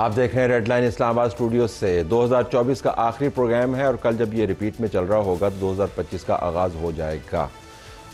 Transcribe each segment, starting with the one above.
आप देख रहे हैं रेड लाइन इस्लामाबाद स्टूडियो से। 2024 का आखिरी प्रोग्राम है और कल जब ये रिपीट में चल रहा होगा तो 2025 का आगाज़ हो जाएगा।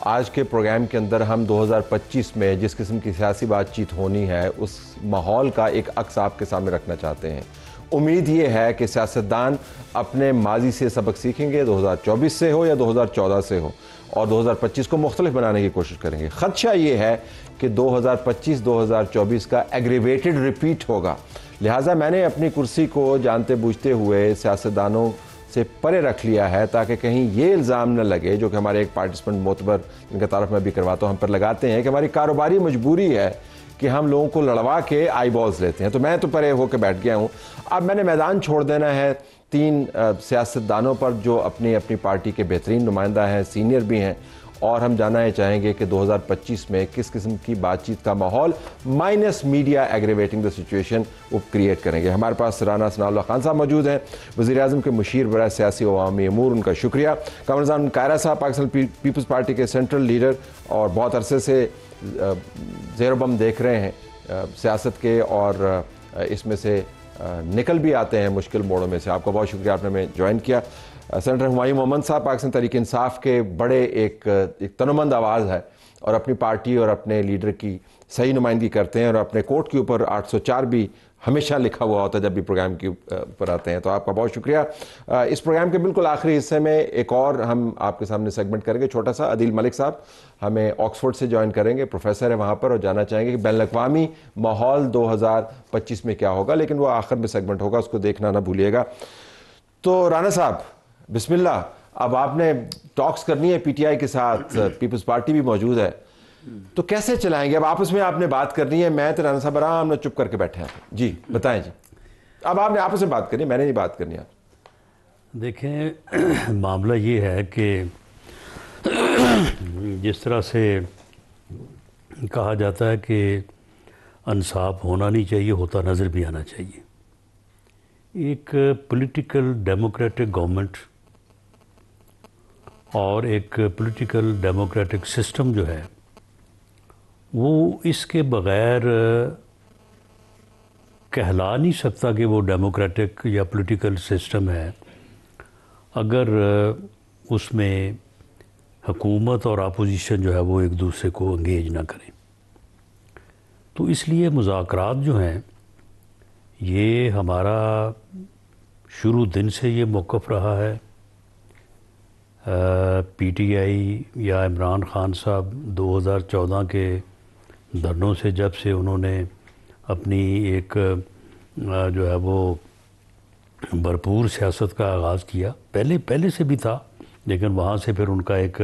आज के प्रोग्राम के अंदर हम 2025 में जिस किस्म की सियासी बातचीत होनी है उस माहौल का एक अक्स आपके सामने रखना चाहते हैं। उम्मीद ये है कि सियासतदान अपने माजी से सबक सीखेंगे, 2024 से हो या 2014 से हो, और 2025 को मुख्तलिफ बनाने की कोशिश करेंगे। ख़दशा ये है कि 2025-2024 का एग्रीवेटेड रिपीट होगा। लिहाजा मैंने अपनी कुर्सी को जानते बूझते हुए सियासतदानों से परे रख लिया है ताकि कहीं ये इल्ज़ाम न लगे, जो कि हमारे एक पार्टिसिपेंट मोतबर, जिनका तारफ़ मैं भी करवाता हूँ, हम पर लगाते हैं कि हमारी कारोबारी मजबूरी है कि हम लोगों को लड़वा के आई बॉल्स लेते हैं। तो मैं तो परे होकर बैठ गया हूँ। अब मैंने मैदान छोड़ देना है तीन सियासतदानों पर जो अपनी अपनी पार्टी के बेहतरीन नुमाइंदा हैं, सीनियर भी हैं, और हम जानना ही चाहेंगे कि 2025 में किस किस्म की बातचीत का माहौल minus media aggravating the situation वो क्रिएट करेंगे। हमारे पास राना सनाउल्लाह खान साहब मौजूद हैं, वज़ीर-ए-आज़म के मुशीर बराए सियासी व अवामी अमूर, उनका शुक्रिया। कमरजान कायरा साहब पाकिस्तान पीपल्स पार्टी के सेंट्रल लीडर और बहुत अरसे से ज़ेरो-बम देख रहे हैं सियासत के, और इसमें से निकल भी आते हैं मुश्किल मोड़ों में से। आपका बहुत शुक्रिया, आपने हमें ज्वाइन किया। सेनेटर हुमायूं मोहम्मद साहब पाकिस्तान तहरीक इंसाफ के बड़े एक तनोमंद आवाज़ है और अपनी पार्टी और अपने लीडर की सही नुमाइंदगी करते हैं, और अपने कोर्ट के ऊपर 804 भी हमेशा लिखा हुआ होता है जब भी प्रोग्राम के ऊपर आते हैं। तो आपका बहुत शुक्रिया। इस प्रोग्राम के बिल्कुल आखिरी हिस्से में एक और हम आपके सामने सेगमेंट करेंगे छोटा सा। अदील मलिक साहब हमें ऑक्सफोर्ड से ज्वाइन करेंगे, प्रोफेसर है वहाँ पर, और जानना चाहेंगे कि बैनुल-अक़वामी माहौल 2025 में क्या होगा, लेकिन वो आखिर में सेगमेंट होगा, उसको देखना ना भूलिएगा। तो राना साहब बिस्मिल्लाह, अब आपने टॉक्स करनी है पीटीआई के साथ, पीपल्स पार्टी भी मौजूद है, तो कैसे चलाएंगे? अब आपस में आपने बात करनी है, मैं तो राना साहब आराम में चुप करके बैठे हैं। जी बताएं जी, अब आपने आपस में बात करनी है, मैंने नहीं बात करनी है। देखें, मामला ये है कि जिस तरह से कहा जाता है कि इंसाफ होना नहीं चाहिए, होता नज़र भी आना चाहिए। एक पॉलिटिकल डेमोक्रेटिक गवर्नमेंट और एक पॉलिटिकल डेमोक्रेटिक सिस्टम जो है वो इसके बग़ैर कहला नहीं सकता कि वो डेमोक्रेटिक या पॉलिटिकल सिस्टम है अगर उसमें हुकूमत और अपोजिशन जो है वो एक दूसरे को एंगेज ना करें। तो इसलिए मुज़ाकरात जो हैं ये हमारा शुरू दिन से ये मौक़िफ़ रहा है। पीटीआई या इमरान खान साहब 2014 के धरनों से जब से उन्होंने अपनी एक जो है वो भरपूर सियासत का आगाज़ किया, पहले से भी था, लेकिन वहाँ से फिर उनका एक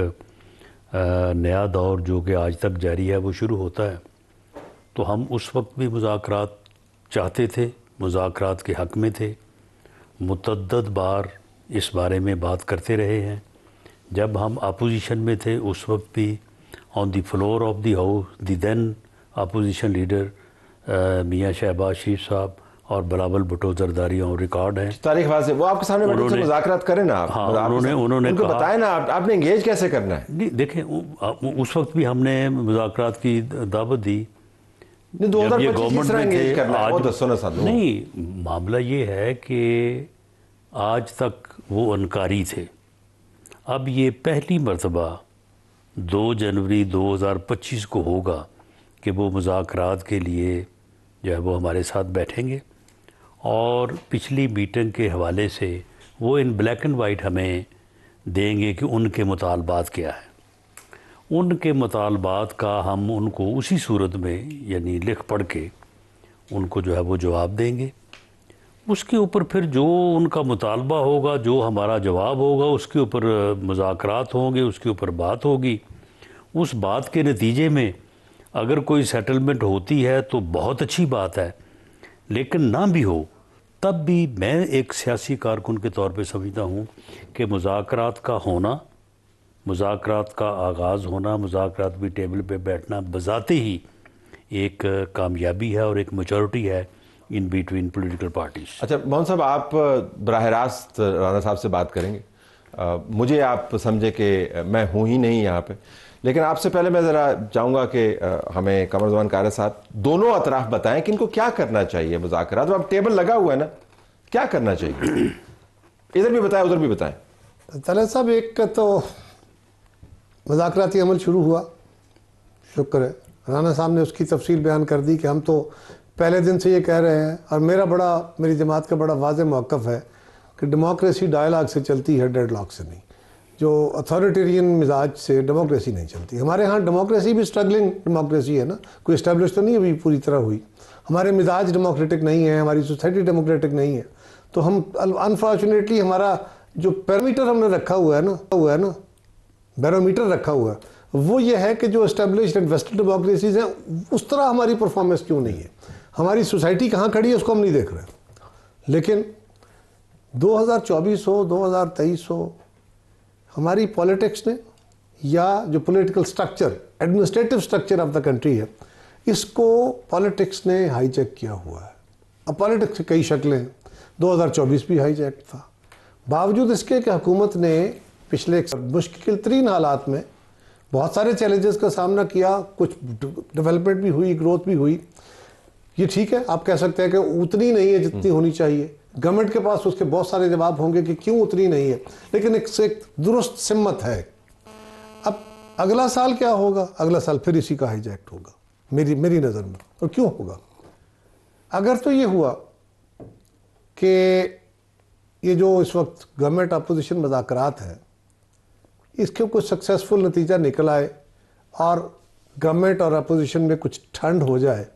नया दौर जो कि आज तक जारी है वो शुरू होता है। तो हम उस वक्त भी मुज़ाकरात चाहते थे, मुज़ाकरात के हक़ में थे, मुतअद्दिद बार इस बारे में बात करते रहे हैं। जब हम अपोजिशन में थे उस वक्त भी on the floor of the house the then opposition leader मियाँ शहबाज शरीफ साहब और बिलावल भुट्टो जरदारी और रिकॉर्ड है तारीख वाज़े, वो आपके सामने बैठे मुज़ाकरात करें ना आप। हाँ, उन्होंने उनको बताया ना आपने एंगेज कैसे करना है। नहीं देखें, उस वक्त भी हमने मुज़ाकरात की दावत दी। ये गवर्नमेंट में थे, आज नहीं, मामला ये है कि आज तक वो अनकारी थे। अब ये पहली मरतबा 2 जनवरी 2025 को होगा कि वो मुज़ाकरात के लिए जो है वो हमारे साथ बैठेंगे, और पिछली मीटिंग के हवाले से वो इन ब्लैक एंड वाइट हमें देंगे कि उनके मुतालबात क्या है। उनके मुतालबात का हम उनको उसी सूरत में यानी लिख पढ़ के उनको जो है वो जवाब देंगे। उसके ऊपर फिर जो उनका मुतालबा होगा, जो हमारा जवाब होगा, उसके ऊपर मुज़ाकरात होंगे, उसके ऊपर बात होगी। उस बात के नतीजे में अगर कोई सेटलमेंट होती है तो बहुत अच्छी बात है, लेकिन ना भी हो तब भी मैं एक सियासी कारकुन के तौर पे समझता हूँ कि मुज़ाकरात का होना, मुज़ाकरात का आगाज़ होना, मुज़ाकरात भी टेबल पे बैठना बज़ाते ही एक कामयाबी है और एक मेजॉरिटी है इन बिटवीन पॉलिटिकल पार्टीज। अच्छा मोहन साहब, आप बराह रास्त राना साहब से बात करेंगे। मुझे आप समझे कि मैं हूँ ही नहीं यहाँ पे, लेकिन आपसे पहले मैं ज़रा चाहूँगा कि हमें कमरुज़्ज़मान कारी साहब दोनों अतराफ बताएं कि इनको क्या करना चाहिए मुज़ाकरात। अब टेबल लगा हुआ है ना, क्या करना चाहिए? इधर भी बताएं उधर भी बताएं। तलत साहब, एक तो मुज़ाकराती अमल शुरू हुआ, शुक्र है। राना साहब ने उसकी तफसील बयान कर दी कि हम तो पहले दिन से ये कह रहे हैं, और मेरी जमात का बड़ा वाज़ेह मौक़िफ़ है कि डेमोक्रेसी डायलॉग से चलती है, डेडलॉक से नहीं। जो अथॉरिटेरियन मिजाज से डेमोक्रेसी नहीं चलती। हमारे यहाँ डेमोक्रेसी भी स्ट्रगलिंग डेमोक्रेसी है ना, कोई इस्टेब्लिश तो नहीं अभी पूरी तरह हुई। हमारे मिजाज डेमोक्रेटिक नहीं है, हमारी सोसाइटी डेमोक्रेटिक नहीं है। तो हम अनफॉर्चुनेटली हमारा जो पैरामीटर हमने रखा हुआ है ना बैरोमीटर रखा हुआ है, वो ये है कि जो एस्टेब्लिश्ड एंड वेस्टर्न डेमोक्रेसीज हैं उस तरह हमारी परफॉर्मेंस क्यों नहीं है। हमारी सोसाइटी कहाँ खड़ी है उसको हम नहीं देख रहे। लेकिन 2024 हो 2023 हो, हमारी पॉलिटिक्स ने या जो political structure, administrative structure of the country है, इसको पॉलिटिक्स ने हाईजैक किया हुआ है। अब पॉलिटिक्स की कई शक्लें हैं, 2024 भी हाईजैक था। बावजूद इसके कि हुकूमत ने पिछले मुश्किल तरीन हालात में बहुत सारे चैलेंजेस का सामना किया, कुछ डेवलपमेंट भी हुई, ग्रोथ भी हुई। ये ठीक है, आप कह सकते हैं कि उतनी नहीं है जितनी होनी चाहिए। गवर्नमेंट के पास उसके बहुत सारे जवाब होंगे कि क्यों उतनी नहीं है, लेकिन एक दुरुस्त सिम्मत है। अब अगला साल क्या होगा? अगला साल फिर इसी का हाईजैक होगा मेरी नज़र में। और क्यों होगा? अगर तो ये हुआ कि ये जो इस वक्त गवर्नमेंट अपोजिशन मुज़ाकरात है, इसके कुछ सक्सेसफुल नतीजा निकल आए और गवर्नमेंट और अपोजिशन में कुछ ठंड हो जाए,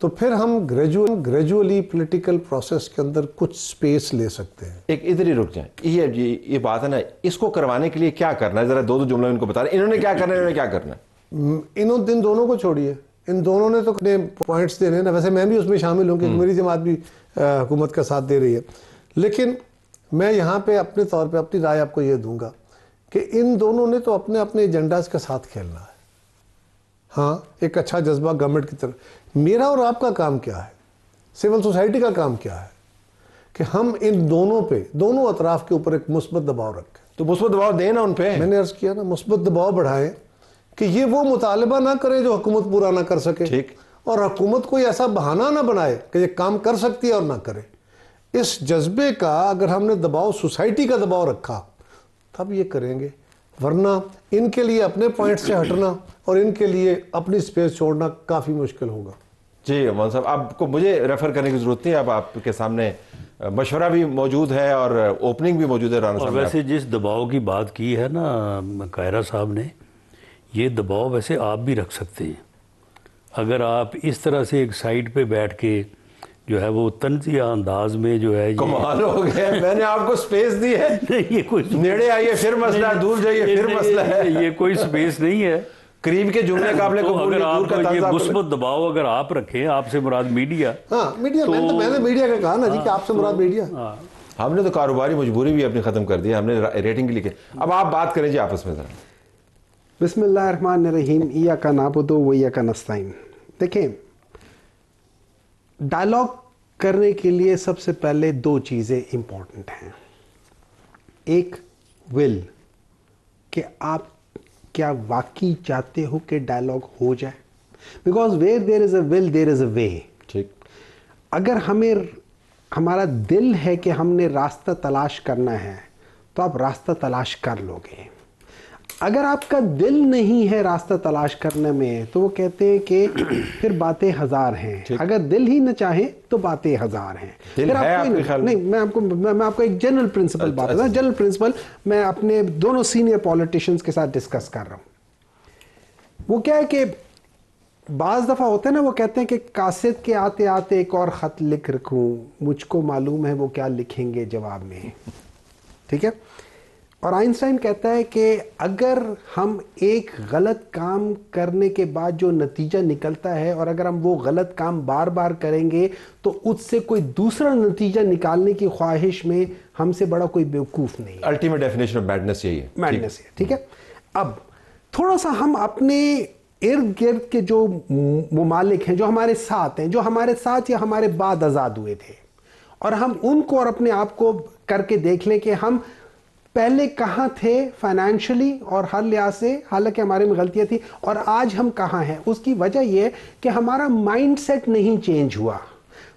तो फिर हम ग्रेजुअली पॉलिटिकल प्रोसेस के अंदर कुछ स्पेस ले सकते हैं। एक इधर ही रुक जाएं। ये बात है ना, इसको करवाने के लिए क्या करना है? जरा दो जुमले इनको बता रहे, इन्होंने क्या करना है, इन्होंने क्या करना है? इन दोनों को छोड़िए, इन दोनों ने तो अपने पॉइंट्स देने ना। वैसे मैं भी उसमें शामिल हूँ क्योंकि मेरी जमात भी हुकूमत का साथ दे रही है। लेकिन मैं यहाँ पे अपने तौर पे अपनी राय आपको ये दूंगा कि इन दोनों ने तो अपने अपने एजेंडाज के साथ खेलना है। हाँ, एक अच्छा जज्बा गवर्नमेंट की तरफ। मेरा और आपका काम क्या है, सिविल सोसाइटी का काम क्या है कि हम इन दोनों पे, दोनों अतराफ के ऊपर एक मुस्बत दबाव रखें। तो मुस्बत दबाव दें ना उन पे। मैंने अर्ज किया ना, मुस्बत दबाव बढ़ाएं कि ये वो मुतालबा ना करे जो हुकूमत पूरा ना कर सके। ठीक। और हुकूमत कोई ऐसा बहाना ना बनाए कि ये काम कर सकती है और ना करे। इस जज्बे का अगर हमने दबाव, सोसाइटी का दबाव रखा, तब ये करेंगे। वरना इनके लिए अपने पॉइंट से हटना और इनके लिए अपनी स्पेस छोड़ना काफ़ी मुश्किल होगा। जी मौलाना साहब, आपको मुझे रेफर करने की ज़रूरत नहीं है। अब आपके सामने मशवरा भी मौजूद है और ओपनिंग भी मौजूद है। राना साहब, और वैसे जिस दबाव की बात की है ना कायरा साहब ने, ये दबाव वैसे आप भी रख सकते हैं। अगर आप इस तरह से एक साइड पे बैठ के जो है वो तंजिया अंदाज में जो है, कमाल हो गया। मैंने आपको स्पेस दी है। नहीं, ये कोई नेड़े आइए फिर मसला, दूर जाइए फिर मसला है। ये कोई स्पेस नहीं है। करीब के जुमले काबले तो कबूल, अगर दूर का आप ये ताज़ा मुस्बत दबाव अगर आप रखें, आपसे मुराद मीडिया। हाँ, मीडिया। मैंने मीडिया का कहा ना जी कि आपसे मुराद मीडिया। हमने तो कारोबारी मजबूरी भी अपनी खत्म कर दी, हमने रेटिंग के लिए। अब आप बात करें जी आपस में जरा। बिस्मिल्लाहिर्रहमानिर्रहीम, इय्याका नअबुदु व इय्याका नस्तईन। देखें, डायलॉग करने के लिए सबसे पहले दो चीज़ें इंपॉर्टेंट हैं। एक विल, कि आप क्या वाकई चाहते हो कि डायलॉग हो जाए, because where there is a will there is a way. ठीक। अगर हमारा दिल है कि हमने रास्ता तलाश करना है तो आप रास्ता तलाश कर लोगे। अगर आपका दिल नहीं है रास्ता तलाश करने में, तो वो कहते हैं कि फिर बातें हजार हैं। अगर दिल ही न चाहे तो बातें हजार हैं। दिल फिर है आपके ख्याल में? नहीं, मैं आपको एक जनरल प्रिंसिपल बात बता, जनरल प्रिंसिपल मैं अपने दोनों सीनियर पॉलिटिशियंस के साथ डिस्कस कर रहा हूं। वो क्या है कि बाज़ दफ़ा होता है ना, वो कहते हैं कि कासिद के आते आते एक और ख़त लिख रखूं, मुझको मालूम है वो क्या लिखेंगे जवाब में। ठीक है। और आइंस्टाइन कहता है कि अगर हम एक गलत काम करने के बाद जो नतीजा निकलता है, और अगर हम वो गलत काम बार बार करेंगे, तो उससे कोई दूसरा नतीजा निकालने की ख्वाहिश में हमसे बड़ा कोई बेवकूफ़ नहीं है। अल्टीमेट डेफिनेशन ऑफ मैडनेस यही है। मैडनेस है। ठीक है। अब थोड़ा सा हम अपने इर्द गिर्द के जो मुमालिक हैं, जो हमारे साथ हैं, जो हमारे साथ या हमारे बाद आज़ाद हुए थे, और हम उनको और अपने आप को करके देख लें कि हम पहले कहाँ थे फाइनेंशियली और हर लिहाज से, हालांकि हमारे में गलतियां थी, और आज हम कहाँ हैं। उसकी वजह यह है कि हमारा माइंडसेट नहीं चेंज हुआ।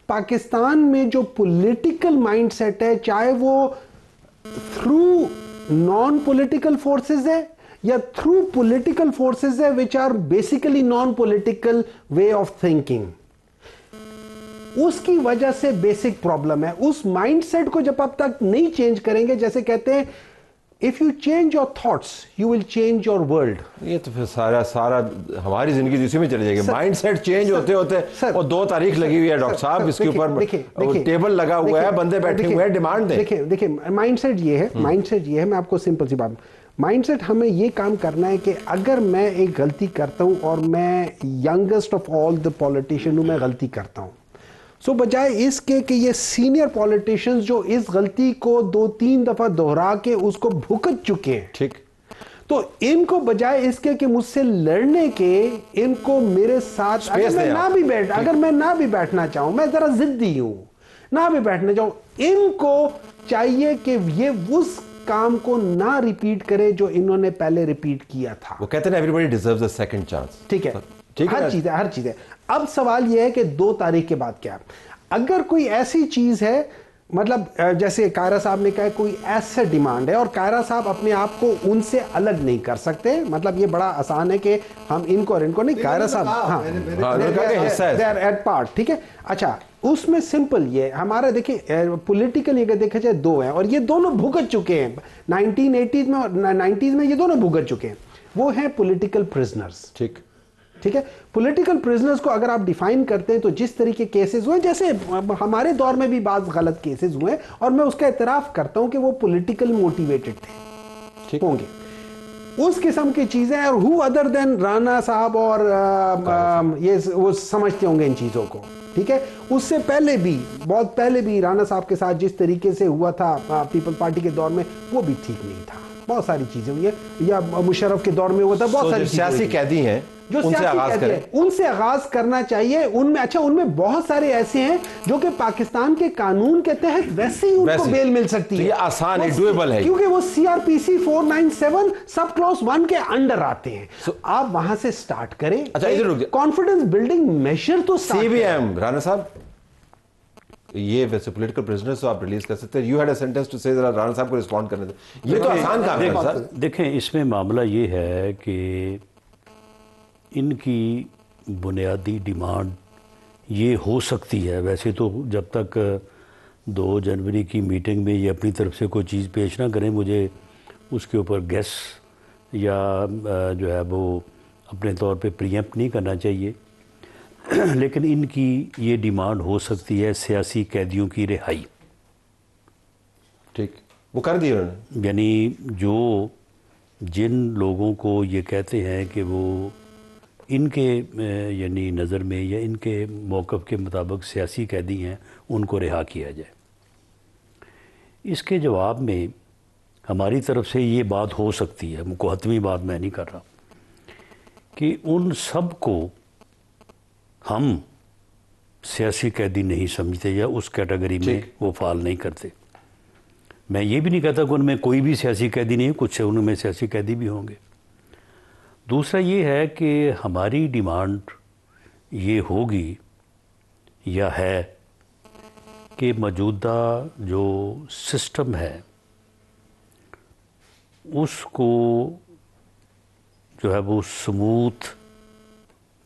पाकिस्तान में जो पॉलिटिकल माइंडसेट है, चाहे वो थ्रू नॉन पॉलिटिकल फोर्सेस है या थ्रू पॉलिटिकल फोर्सेस है which are basically non political way of thinking, उसकी वजह से बेसिक प्रॉब्लम है। उस माइंडसेट को जब आप तक नहीं चेंज करेंगे, जैसे कहते हैं if you change your thoughts you will change your world. ये तो फिर सारा हमारी जिंदगी इसी में चली जाएगी। माइंडसेट चेंज होते होते और 2 तारीख लगी हुई है डॉक्टर साहब, इसके ऊपर टेबल लगा हुआ है, बंदे बैठे हुए हैं, डिमांड दें। देखिए माइंडसेट ये है, मैं आपको सिंपल सी बात, माइंडसेट हमें ये काम करना है कि अगर मैं एक गलती करता हूं और मैं youngest of all the politician हूं, मैं गलती करता हूं, सो बजाय इसके कि ये सीनियर पॉलिटिशियंस जो इस गलती को 2-3 दफा दोहरा के उसको भुगत चुके हैं, ठीक, तो इनको बजाय इसके कि मुझसे लड़ने के, इनको मेरे साथ अगर मैं ना भी बैठना चाहूं, मैं जरा जिद्दी हूं, ना भी बैठना चाहूं, इनको चाहिए कि ये उस काम को ना रिपीट करे जो इन्होंने पहले रिपीट किया था। वो कहते हैं everybody deserves a second chance. ठीक है, हर चीज है। अब सवाल यह है कि 2 तारीख के बाद क्या, अगर कोई ऐसी चीज है, मतलब जैसे कायरा साहब ने कहा कोई ऐसा डिमांड है और कायरा साहब अपने आप को उनसे अलग नहीं कर सकते, मतलब ये बड़ा आसान है कि हम इनको और इनको नहीं, कायरा साहब दे आर एट पार्ट, ठीक है। अच्छा, उसमें सिंपल ये हमारा देखिए पॉलिटिकल अगर देखा जाए 2 हैं और ये दोनों भुगत चुके हैं 1980s में और 90s में, ये दोनों भुगत चुके हैं। वो हैं पॉलिटिकल प्रिजनर्स। ठीक है, पॉलिटिकल प्रिजनर्स को अगर आप डिफाइन करते हैं तो जिस तरीके केसेस हुए, जैसे हमारे दौर में भी बात गलत केसेस हुए और मैं उसका इतराफ करता हूं कि वो पॉलिटिकल मोटिवेटेड थे, होंगे उस किस्म की चीजें, और हु अदर देन राणा साहब और ये वो समझते होंगे इन चीजों को, ठीक है। उससे पहले भी, बहुत पहले भी राणा साहब के साथ जिस तरीके से हुआ था पीपल पार्टी के दौर में, वो भी ठीक नहीं था। बहुत सारी चीजें हुई है, या मुशर्रफ के दौर में हुआ था, बहुत सारी सियासी कैदी हैं जो उनसे आगाज करना चाहिए। उनमें अच्छा, उनमें बहुत सारे ऐसे हैं जो कि पाकिस्तान के कानून के तहत वैसे ही उनको बेल मिल सकती है। ये आसान है, डुएबल है, क्योंकि वो CRPC 497 सब क्लॉज 1 के अंडर आते हैं। आप वहां से स्टार्ट करें। अच्छा, इधर रुक, कॉन्फिडेंस बिल्डिंग मेजर तो CBM राणा साहब, ये वैसे पॉलिटिकल प्रिजनर्स तो आप रिलीज कर सकते हैं। You had a sentence to say, जरा राणा साहब को रिस्पॉन्ड करने दो। ये तो आसान काम है सर। देखें, इसमें मामला ये है कि इनकी बुनियादी डिमांड ये हो सकती है, वैसे तो जब तक 2 जनवरी की मीटिंग में ये अपनी तरफ से कोई चीज़ पेश ना करें, मुझे उसके ऊपर गेस या जो है वो अपने तौर पे प्रीएम्प्ट नहीं करना चाहिए। लेकिन इनकी ये डिमांड हो सकती है सियासी कैदियों की रिहाई। ठीक, वो कर दी उन्होंने। यानी जो जिन लोगों को ये कहते हैं कि वो इनके यानी नज़र में या इनके मौक़िफ़ के मुताबिक सियासी कैदी हैं, उनको रिहा किया जाए। इसके जवाब में हमारी तरफ से ये बात हो सकती है, मुकहतमी बात मैं नहीं कर रहा, कि उन सब को हम सियासी कैदी नहीं समझते या उस कैटेगरी में वो फाल नहीं करते। मैं ये भी नहीं कहता कि उनमें कोई भी सियासी कैदी नहीं है, कुछ उनमें सियासी कैदी भी होंगे। दूसरा ये है कि हमारी डिमांड ये होगी या है कि मौजूदा जो सिस्टम है उसको जो है वो स्मूथ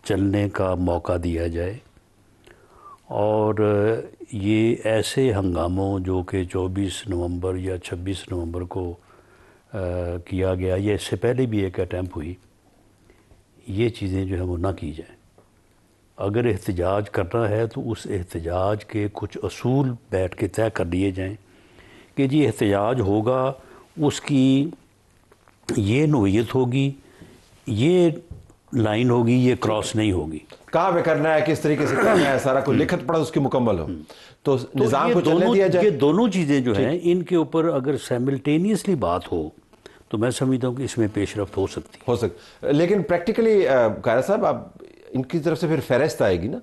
चलने का मौका दिया जाए, और ये ऐसे हंगामों जो कि 24 नवंबर या 26 नवंबर को किया गया, या इससे पहले भी एक अटैम्प्ट हुई, ये चीज़ें जो है वो ना की जाए। अगर एहतजाज करना है तो उस एहतजाज के कुछ असूल बैठ के तय कर लिए जाएं कि जी एहतजाज होगा, उसकी ये नोयत होगी, ये लाइन होगी, ये क्रॉस नहीं होगी, कहाँ पे करना है, किस तरीके से करना है, सारा कुछ लिखत पढ़ा उसकी मुकम्मल हो, तो निज़ाम को चलने दिया जाए। ये दोनों चीज़ें जो हैं, इनके ऊपर अगर साइमल्टेनियसली बात हो तो मैं समझता हूँ कि इसमें पेशरफ्त हो सकती। लेकिन प्रैक्टिकली कायरा साहब, आप इनकी तरफ से फिर फहरिस्त आएगी ना,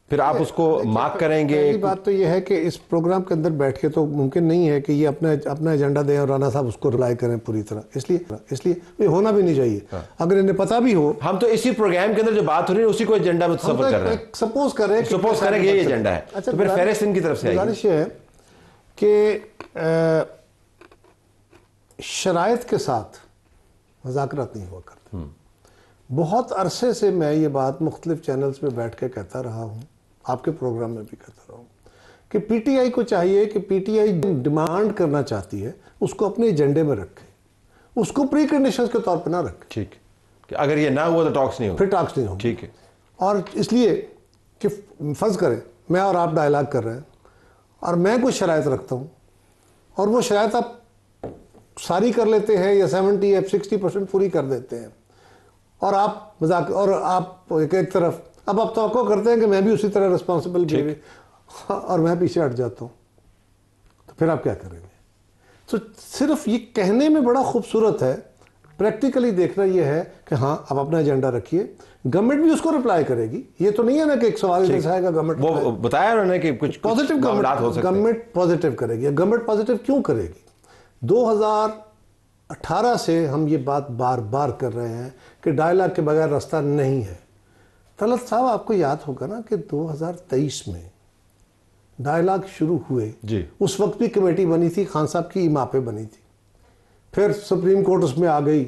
फिर आप उसको मार्क करेंगे। पहली बात तो ये है कि इस प्रोग्राम के अंदर बैठ के तो मुमकिन नहीं है कि ये अपना एजेंडा दें और राणा साहब उसको रिप्लाई करें पूरी तरह, इसलिए ये होना भी नहीं चाहिए। अगर इन्हें पता भी हो, हम तो इसी प्रोग्राम के अंदर जो बात हो रही है उसी को एजेंडा में सफर कर रहे हैं। सपोज करें कि ये एजेंडा है। अच्छा, तो फिर फेरिस्त इनकी तरफ से आएगी। गुजारिश है कि शराइत के साथ मुज़ाकरात नहीं हुआ करते। बहुत अरसे से मैं ये बात मुख्तलिफ चैनल्स पे बैठ के कहता रहा हूँ, आपके प्रोग्राम में भी कहता रहा हूँ कि पीटीआई को चाहिए कि पीटीआई डिमांड करना चाहती है उसको अपने एजेंडे में रखे, उसको प्री कंडीशंस के तौर पे ना रखे। ठीक, कि अगर ये ना हुआ तो टॉक्स नहीं होगा, फिर टॉक्स नहीं होगा। ठीक है। और इसलिए कि फर्ज करें मैं और आप डायलॉग कर रहे हैं और मैं कुछ शराइत रखता हूँ और वो शराइत आप सारी कर लेते हैं या 70 या 60% पूरी कर देते हैं और आप मजाक और आप एक तरफ अब आप तो करते हैं कि मैं भी उसी तरह रिस्पॉन्सिबल बिहेव और मैं पीछे हट जाता हूँ, तो फिर आप क्या करेंगे? तो सिर्फ ये कहने में बड़ा खूबसूरत है, प्रैक्टिकली देखना ये है कि हाँ आप अपना एजेंडा रखिए, गवर्नमेंट भी उसको रिप्लाई करेगी। ये तो नहीं है ना कि एक सवाल जैसा आएगा गवर्नमेंट वो बताया उन्होंने कि कुछ पॉजिटिव गवर्नमेंट पॉजिटिव करेगी। गवर्नमेंट पॉजिटिव क्यों करेगी? 2018 से हम ये बात बार बार कर रहे हैं कि डायलॉग के बगैर रास्ता नहीं है। तलत साहब आपको याद होगा ना कि 2023 में डायलॉग शुरू हुए जी, उस वक्त भी कमेटी बनी थी, खान साहब की इमा पे बनी थी, फिर सुप्रीम कोर्ट उसमें आ गई।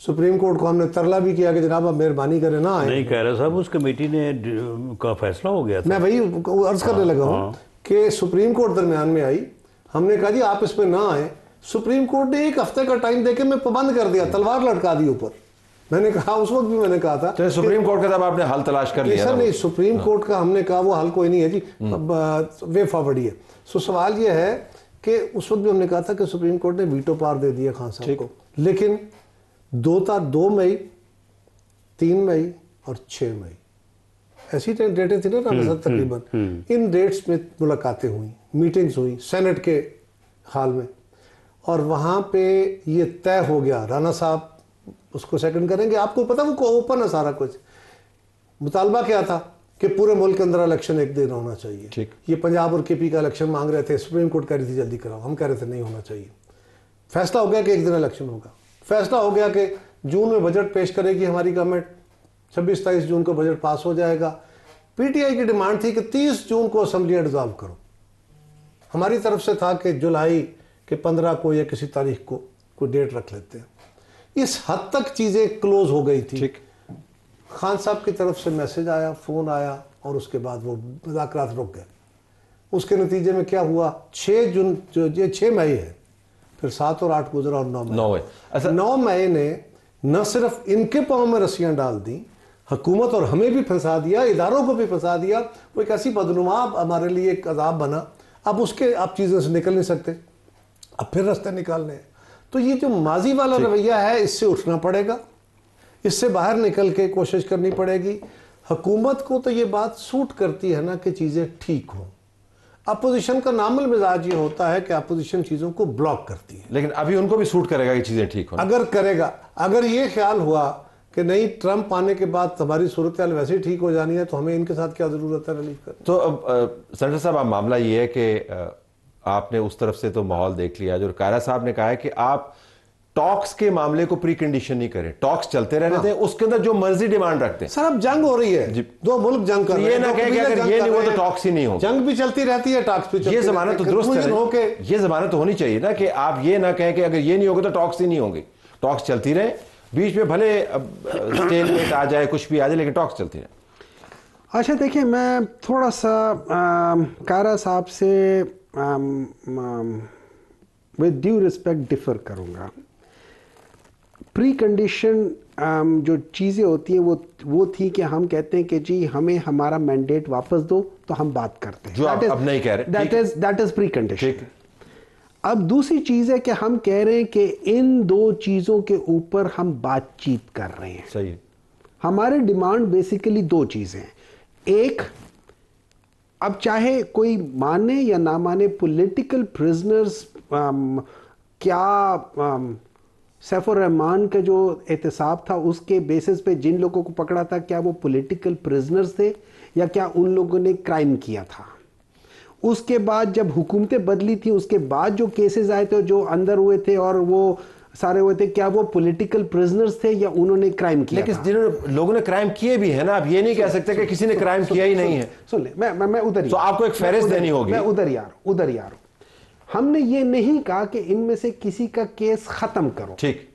सुप्रीम कोर्ट को हमने तरला भी किया कि जनाब आप मेहरबानी करें ना आए। नहीं कह रहा साहब, उस कमेटी ने का फैसला हो गया था। मैं वही अर्ज करने लगा हूँ कि सुप्रीम कोर्ट दरमियान में आई, हमने कहा जी आप इस पे ना आए। सुप्रीम कोर्ट ने 1 हफ्ते का टाइम देके मैं पाबंद कर दिया, तलवार लटका दी ऊपर। मैंने कहा उस वक्त भी मैंने कहा था तो सुप्रीम कोर्ट का तब आपने हल तलाश कर लिया था? नहीं, सुप्रीम कोर्ट का हमने कहा वो हल कोई नहीं है जी, वे फॉरवर्ड ही है। सो सवाल ये है कि उस वक्त भी हमने कहा था कि सुप्रीम कोर्ट ने वीटो पावर दे दिया खान साहब को, लेकिन 2 मई, 3 मई और 6 मई ऐसी डेटें थी ना तकरीबन। इन डेट्स में मुलाकातें हुई, मीटिंग्स हुई सेनेट के हाल में, और वहाँ पे ये तय हो गया राणा साहब उसको सेकंड करेंगे। आपको पता वो ओपन है सारा कुछ। मुतालबा क्या था कि पूरे मुल्क के अंदर इलेक्शन एक दिन होना चाहिए। ये पंजाब और केपी का इलेक्शन मांग रहे थे, सुप्रीम कोर्ट कह रही थी जल्दी कराओ, हम कह रहे थे नहीं होना चाहिए। फैसला हो गया कि एक दिन इलेक्शन होगा। फैसला हो गया कि जून में बजट पेश करेगी हमारी गवर्नमेंट, 26-27 जून को बजट पास हो जाएगा। पीटीआई की डिमांड थी कि 30 जून को असेंबली डिसॉल्व करो। हमारी तरफ से था कि जुलाई के 15 को या किसी तारीख को कोई डेट रख लेते हैं। इस हद तक चीज़ें क्लोज हो गई थी। खान साहब की तरफ से मैसेज आया, फ़ोन आया और उसके बाद वो मुज़ाकरात रुक गए। उसके नतीजे में क्या हुआ, 6 जून जो ये 6 मई है, फिर 7 और 8 गुजरा और 9 मई। 9 मई ने न सिर्फ इनके पाँव में रस्सियाँ डाल दी, हुकूमत और हमें भी फंसा दिया, इदारों को भी फंसा दिया। वो एक ऐसी बदनुमा हमारे लिए एक अजाब बना। अब उसके आप चीज़ों से निकल नहीं सकते, अब फिर रास्ते निकालने हैं। तो ये जो माजी वाला रवैया है, इससे उठना पड़ेगा, इससे बाहर निकल के कोशिश करनी पड़ेगी। हुकूमत को तो ये बात सूट करती है ना कि चीज़ें ठीक हों। अपोजिशन का नामुल मिजाज ये होता है कि अपोजिशन चीज़ों को ब्लॉक करती है, लेकिन अभी उनको भी सूट करेगा कि चीज़ें ठीक हों। अगर करेगा, अगर ये ख्याल हुआ कि नहीं ट्रंप आने के बाद हमारी सूरत हाल वैसे ही ठीक हो जानी है, तो हमें इनके साथ क्या ज़रूरत है रिलीफ करने। तो अब सेनेटर साहब, अब मामला ये है कि आपने उस तरफ से तो माहौल देख लिया, जो कायरा साहब ने कहा है कि आप टॉक्स के मामले को प्री कंडीशन नहीं करें, टॉक्स चलते रहने दें, उसके अंदर जो मर्जी डिमांड रखते हैं। सर अब जंग हो रही है, दो मुल्क जंग कर रहे हैं, ये ना कहें कि अगर ये नहीं हुआ तो टॉक्स ही नहीं हो। जंग भी चलती रहती है, टॉक्स भी चलती, ये जमानत तो दुरुस्त है, ये जमानत तो होनी चाहिए ना कि आप ये ना कहें कि अगर ये नहीं होगा तो टॉक्स ही नहीं होंगे। टॉक्स चलती रहे, बीच में भले स्टेलमेट आ जाए, कुछ भी आ जाए, लेकिन टॉक्स चलती रहे। अच्छा देखिए, मैं थोड़ा सा कायरा साहब से विद ड्यू रिस्पेक्ट डिफर करूंगा। प्री कंडीशन जो चीज़ें होती हैं वो थी कि हम कहते हैं कि जी हमें हमारा मैंडेट वापस दो तो हम बात करते हैं, जो आप अब नहीं कह रहे, दैट इज प्री कंडीशन। अब दूसरी चीज़ है कि हम कह रहे हैं कि इन दो चीज़ों के ऊपर हम बातचीत कर रहे हैं। सही है। हमारे डिमांड बेसिकली 2 चीज़ें हैं। एक, अब चाहे कोई माने या ना माने, पॉलिटिकल प्रिजनर्स क्या सैफुर रहमान का जो एहतसाब था उसके बेसिस पे जिन लोगों को पकड़ा था, क्या वो पॉलिटिकल प्रिजनर्स थे या क्या उन लोगों ने क्राइम किया था? उसके बाद जब हुकूमतें बदली थी उसके बाद जो केसेस आए थे, जो अंदर हुए थे और वो सारे हुए थे, क्या वो पॉलिटिकल प्रिजनर्स थे या उन्होंने क्राइम किया? लेकिन जिन्होंने लोगों ने क्राइम किए भी है ना, आप ये नहीं कह सकते कि किसी ने क्राइम किया ही नहीं है। सुन ले, मैं उधर, तो आपको एक फेहरिस्त देनी होगी। मैं उधर यार हमने ये नहीं कहा कि इनमें से किसी का केस खत्म करो, ठीक,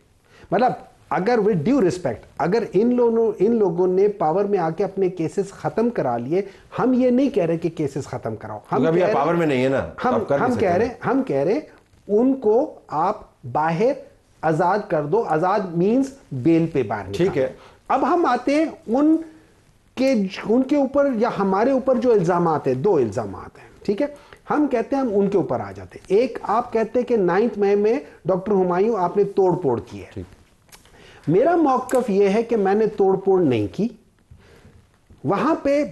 मतलब अगर विद ड्यू रिस्पेक्ट, अगर इन लोगों ने पावर में आके अपने केसेस खत्म करा लिए, हम ये नहीं कह रहे कि केसेस खत्म कराओ, हम अभी पावर में नहीं है ना, हम कह रहे उनको आप बाहर आजाद कर दो। आजाद मींस बेल पे बाहर, ठीक है। अब हम आते हैं उनके ऊपर या हमारे ऊपर जो इल्जाम आते हैं, 2 इल्जाम आते हैं, ठीक है। हम कहते हैं हम उनके ऊपर आ जाते हैं। एक, आप कहते हैं कि 9 मई में डॉक्टर हुमायूं आपने तोड़ फोड़ की है। मेरा मौकफ यह है कि मैंने तोड़ फोड़ नहीं की। वहां पे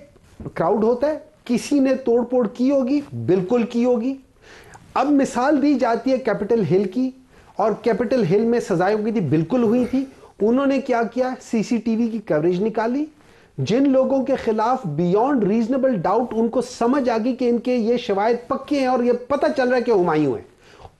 क्राउड होता है, किसी ने तोड़ फोड़ की होगी, बिल्कुल की होगी। अब मिसाल दी जाती है कैपिटल हिल की, और कैपिटल हिल में सजाएं हुई थी, बिल्कुल हुई थी। उन्होंने क्या किया, सीसीटीवी की कवरेज निकाली। जिन लोगों के खिलाफ बियॉन्ड रीजनेबल डाउट उनको समझ आ गई कि इनके ये शवायद पक्के हैं और ये पता चल रहा है कि हुमायूं है,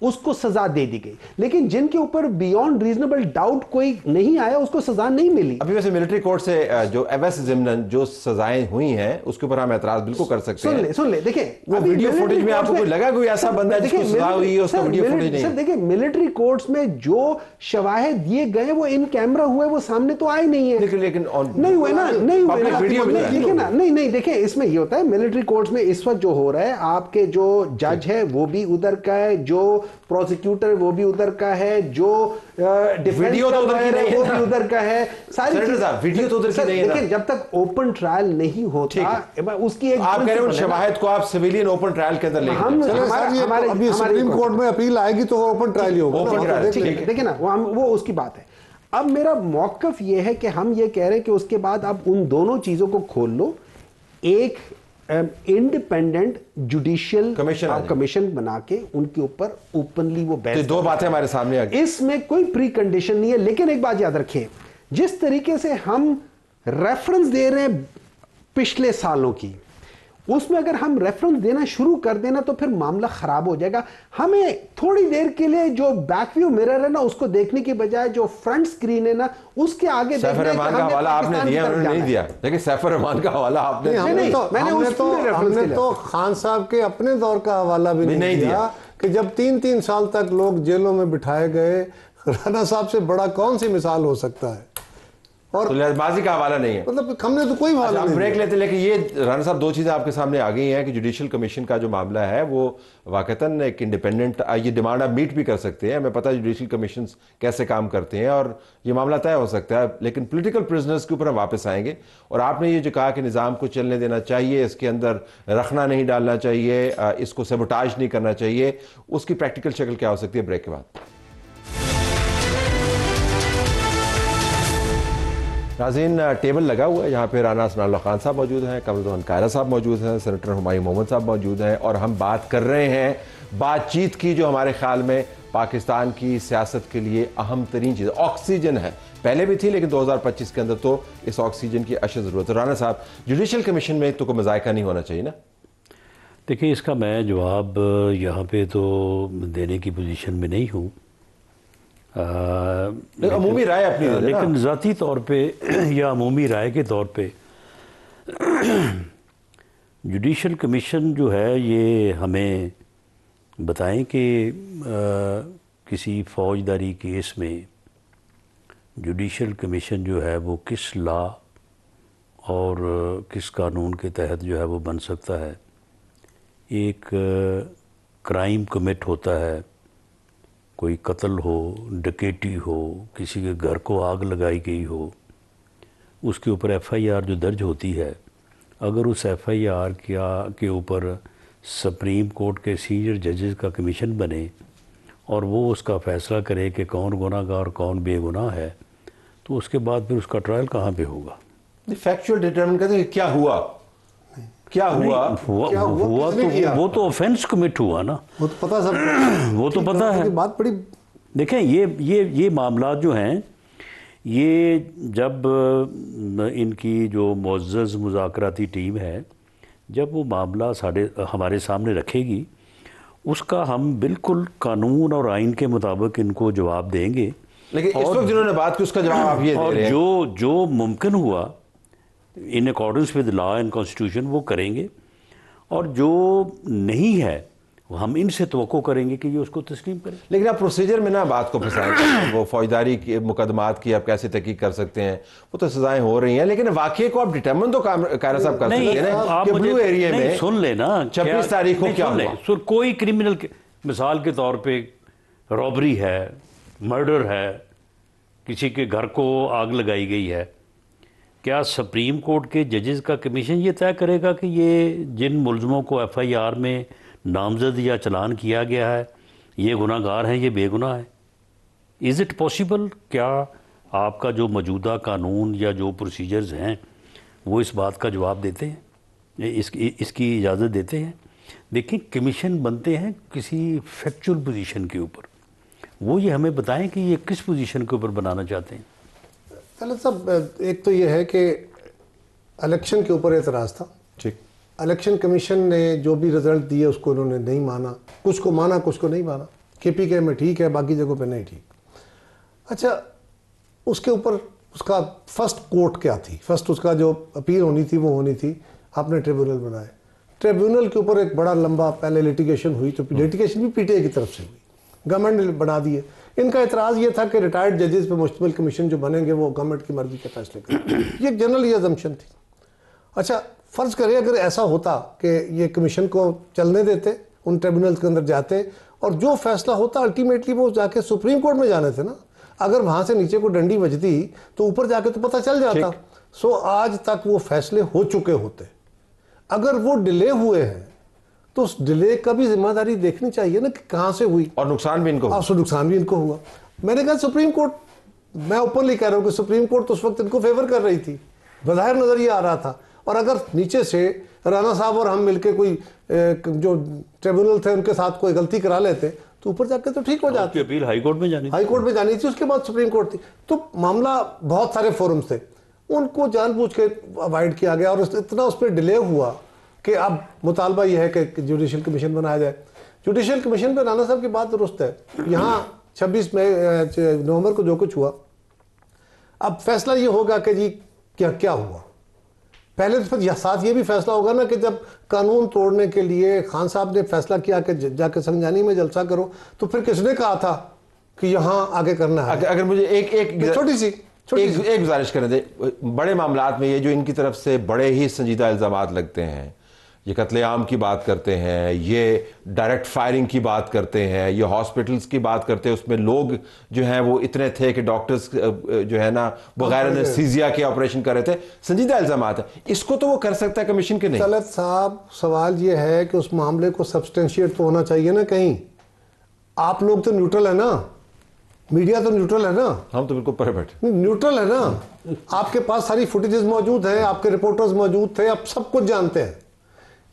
उसको सजा दे दी गई। लेकिन जिनके ऊपर बियॉन्ड रीजनेबल डाउट कोई नहीं आया, उसको सजा नहीं मिली। अभी वैसे मिलिट्री कोर्ट से जो एवएस जिमनन जो सजाएं हुई हैं उसके ऊपर हम एतराज बिल्कुल कर सकते हैं। सुन ले, देखिए वो वीडियो फुटेज में आपको कोई लगा कोई ऐसा बंदा है जिसको सजा हुई है, उसका वीडियो फुटेज नहीं? सर देखिए, मिलिट्री कोर्ट्स में जो शवाहिद दिए गए वो इन कैमरा हुए, वो सामने तो आए नहीं है। लेकिन नहीं हुए ना, नहीं हुए ना, देखिए ना, नहीं देखिए, इसमें ये होता है मिलिट्री कोर्ट्स में इस वक्त जो हो रहा है, आपके जो जज है वो भी उधर का है, जो प्रोसिक्यूटर वो भी उधर का है, जो वीडियो तो उधर की नहीं है, वो भी उधर का है, सारी वीडियो तो उधर की नहीं है। देखिए, जब तक ओपन ट्रायल नहीं होता, उसकी एक आप कह रहे हो शवाहिद को आप सिविलियन ओपन ट्रायल के अंदर लेके हमारे अभी सुप्रीम कोर्ट में अपील आएगी तो ओपन ट्रायल ही होगा, देखिए ना, वो उसकी बात है। अब मेरा मौकफ ये है कि हम ये कह रहे हैं कि उसके बाद आप उन दोनों चीजों को खोल लो, एक इंडिपेंडेंट जुडिशियल कमीशन बना के उनके ऊपर ओपनली वो बहस। तो 2 बातें हमारे सामने आ गई, इसमें कोई प्री कंडीशन नहीं है। लेकिन एक बात याद रखें, जिस तरीके से हम रेफरेंस दे रहे हैं पिछले सालों की, उसमें अगर हम रेफरेंस देना शुरू कर देना तो फिर मामला खराब हो जाएगा। हमें थोड़ी देर के लिए जो बैक व्यू मिरर है ना, उसको देखने की बजाय जो फ्रंट स्क्रीन है ना, उसके आगे सैफुर रहमान का हवाला आपने दिया, उन्होंने नहीं दिया। देखिए सैफुर रहमान का हवाला आपने हमने तो खान साहब के अपने दौर का हवाला भी नहीं दिया कि जब 3-3 साल तक लोग जेलों में बिठाए गए। राणा साहब से बड़ा कौन सी मिसाल हो सकता है? और तो का हवाला नहीं है, मतलब हमने तो कोई हवाला नहीं। ब्रेक लेते, लेकिन ये राणा साहब 2 चीजें आपके सामने आ गई हैं कि जुडिशियल कमीशन का जो मामला है वो वाकईतन एक इंडिपेंडेंट, ये डिमांड आप मीट भी कर सकते हैं, हमें पता है जुडिशियल कमीशन कैसे काम करते हैं और ये मामला तय हो सकता है। लेकिन पॉलिटिकल प्रिजनर्स के ऊपर हम वापस आएंगे। और आपने ये जो कहा कि निज़ाम को चलने देना चाहिए, इसके अंदर रखना नहीं डालना चाहिए, इसको सेबोटाज नहीं करना चाहिए, उसकी प्रैक्टिकल शक्ल क्या हो सकती है? ब्रेक के बाद। नाज़रीन, टेबल लगा हुआ है, यहाँ पे राना सनाउल्लाह खान साहब मौजूद हैं, कमरुद्दीन कायरा साहब मौजूद हैं, सेनेटर हुमायूं मोहम्मद साहब मौजूद हैं, और हम बात कर रहे हैं बातचीत की जो हमारे ख्याल में पाकिस्तान की सियासत के लिए अहम तरीन चीज़ ऑक्सीजन है। पहले भी थी लेकिन 2025 के अंदर तो इस ऑक्सीजन की अशद ज़रूरत है। राना साहब, जुडिशल कमीशन में तो कोई मज़ायका नहीं होना चाहिए ना? देखिए, इसका मैं जवाब यहाँ पे तो देने की पोजीशन में नहीं हूँ, अमूमी राय अपनी, लेकिन ज़ाती तौर पे या अमूमी राय के तौर पे जुडिशल कमीशन जो है ये हमें बताएं कि किसी फौजदारी केस में जुडिशल कमीशन जो है वो किस लॉ और किस कानून के तहत जो है वो बन सकता है। एक क्राइम कमिट होता है, कोई कत्ल हो, डकैती हो, किसी के घर को आग लगाई गई हो, उसके ऊपर एफआईआर जो दर्ज होती है, अगर उस एफआईआर के ऊपर सुप्रीम कोर्ट के सीनियर जजेस का कमीशन बने और वो उसका फ़ैसला करे कि कौन गुनाहगार कौन बेगुनाह है, तो उसके बाद फिर उसका ट्रायल कहाँ पे होगा? फैक्चुअल डिटरमिन करते हैं क्या हुआ, क्या हुआ तो वो तो ऑफेंस कमिट हुआ ना, वो तो पता सबको, वो तो पता है। बात बड़ी देखें ये मामला जो हैं, ये जब इनकी जो मुअज़्ज़ज़ मुज़ाकराती टीम है, जब वो मामला हमारे सामने रखेगी, उसका हम बिल्कुल कानून और आइन के मुताबिक इनको जवाब देंगे। लेकिन इस वक्त जिन्होंने बात की उसका जवाब आप ये दे रहे हैं। और जो मुमकिन हुआ in accordance with law and constitution वो करेंगे, और जो नहीं है हम इनसे तवक्को करेंगे कि ये उसको तस्लीम करें। लेकिन आप प्रोसीजर में ना बात को फंसाएं। वो फौजदारी के मुकदमात की आप कैसे तहकीक कर सकते हैं, वो तो सजाएं हो रही हैं, लेकिन वाकये को आप डिटर्मिन तो कायरा साहब कर सकते हैं ना कि ब्लू एरिया में सुन लेना 26 तारीख को क्या हुआ। कोई क्रिमिनल मिसाल के तौर पे रॉबरी है, मर्डर है, किसी के घर को आग लगाई गई है, क्या सुप्रीम कोर्ट के जजेस का कमीशन ये तय करेगा कि ये जिन मुलजमों को FIR में नामजद या चलान किया गया है ये गुनाहगार हैं, ये बेगुनाह है? Is it possible? क्या आपका जो मौजूदा कानून या जो प्रोसीजर्स हैं वो इस बात का जवाब देते हैं, इसकी इजाज़त देते हैं? देखिए, कमीशन बनते हैं किसी फैक्चुअल पोजीशन के ऊपर, वो ये हमें बताएं कि ये किस पोजीशन के ऊपर बनाना चाहते हैं। पहले सब एक तो ये है कि इलेक्शन के ऊपर एतराज़ था। ठीक, इलेक्शन कमीशन ने जो भी रिजल्ट दिए उसको उन्होंने नहीं माना, कुछ को माना कुछ को नहीं माना। KPK में ठीक है, बाकी जगहों पे नहीं ठीक। अच्छा, उसके ऊपर उसका फर्स्ट कोर्ट क्या थी, फर्स्ट उसका जो अपील होनी थी वो होनी थी, आपने ट्रिब्यूनल बनाए। ट्रिब्यूनल के ऊपर एक बड़ा लंबा पहले लिटिगेशन हुई, तो लिटिगेशन भी PTI की तरफ से हुई, गवर्नमेंट ने बना दिए। इनका एतराज़ ये था कि रिटायर्ड जजेस पे मुश्तमिल कमीशन जो बनेंगे वो गवर्नमेंट की मर्जी के फैसले करें। ये जनरल ये अजम्पशन थी। अच्छा, फ़र्ज़ करें अगर ऐसा होता कि ये कमीशन को चलने देते, उन ट्रिब्यूनल के अंदर जाते और जो फैसला होता अल्टीमेटली वो जाके सुप्रीम कोर्ट में जाने थे ना। अगर वहाँ से नीचे को डंडी बजती तो ऊपर जाके तो पता चल जाता। सो आज तक वो फैसले हो चुके होते। अगर वो डिले हुए हैं तो उस डिले का भी जिम्मेदारी देखनी चाहिए ना कि कहाँ से हुई, और नुकसान भी इनको नुकसान भी इनको हुआ। मैंने कहा सुप्रीम कोर्ट, मैं ओपनली कह रहा हूँ कि सुप्रीम कोर्ट तो उस वक्त इनको फेवर कर रही थी, बज़ाहिर नज़र ये आ रहा था। और अगर नीचे से राना साहब और हम मिलके कोई जो ट्रिब्यूनल थे उनके साथ कोई गलती करा लेते तो ऊपर जाके तो ठीक हो जाती। अपील हाई कोर्ट में जानी थी, उसके बाद सुप्रीम कोर्ट थी। तो मामला बहुत सारे फोरम्स थे, उनको जानबूझ के अवॉइड किया गया और इतना उस पर डिले हुआ कि अब मुतालबा यह है कि जुडिशल कमीशन बनाया जाए। जुडिशल कमीशन पर राना साहब की बात दुरुस्त है। यहाँ 26 नवंबर को जो कुछ हुआ, अब फैसला ये होगा कि जी क्या हुआ। पहले तो फिर साथ ये भी फैसला होगा ना कि जब कानून तोड़ने के लिए खान साहब ने फैसला किया कि जाके संजानी में जलसा करो, तो फिर किसने कहा था कि यहाँ आगे करना है? अगर मुझे एक छोटी सी गुजारिश करें दे, बड़े मामलात में ये जो इनकी तरफ से बड़े ही संजीदा इल्ज़ामात लगते हैं, ये कत्लेआम की बात करते हैं, ये डायरेक्ट फायरिंग की बात करते हैं, ये हॉस्पिटल्स की बात करते हैं, उसमें लोग जो हैं वो इतने थे कि डॉक्टर्स जो है ना बगैर एनेस्थीसिया के ऑपरेशन कर रहे थे, संजीदा इल्ज़ामात है। इसको तो वो कर सकता है कमीशन के नहीं। तलत साहब, सवाल ये है कि उस मामले को सब्सटेंशिएट तो होना चाहिए ना कहीं। आप लोग तो न्यूट्रल है ना, मीडिया तो न्यूट्रल है ना। हम तो बिल्कुल परफेक्ट न्यूट्रल है ना। आपके पास सारी फुटेजेस मौजूद है, आपके रिपोर्टर्स मौजूद थे, आप सब कुछ जानते हैं।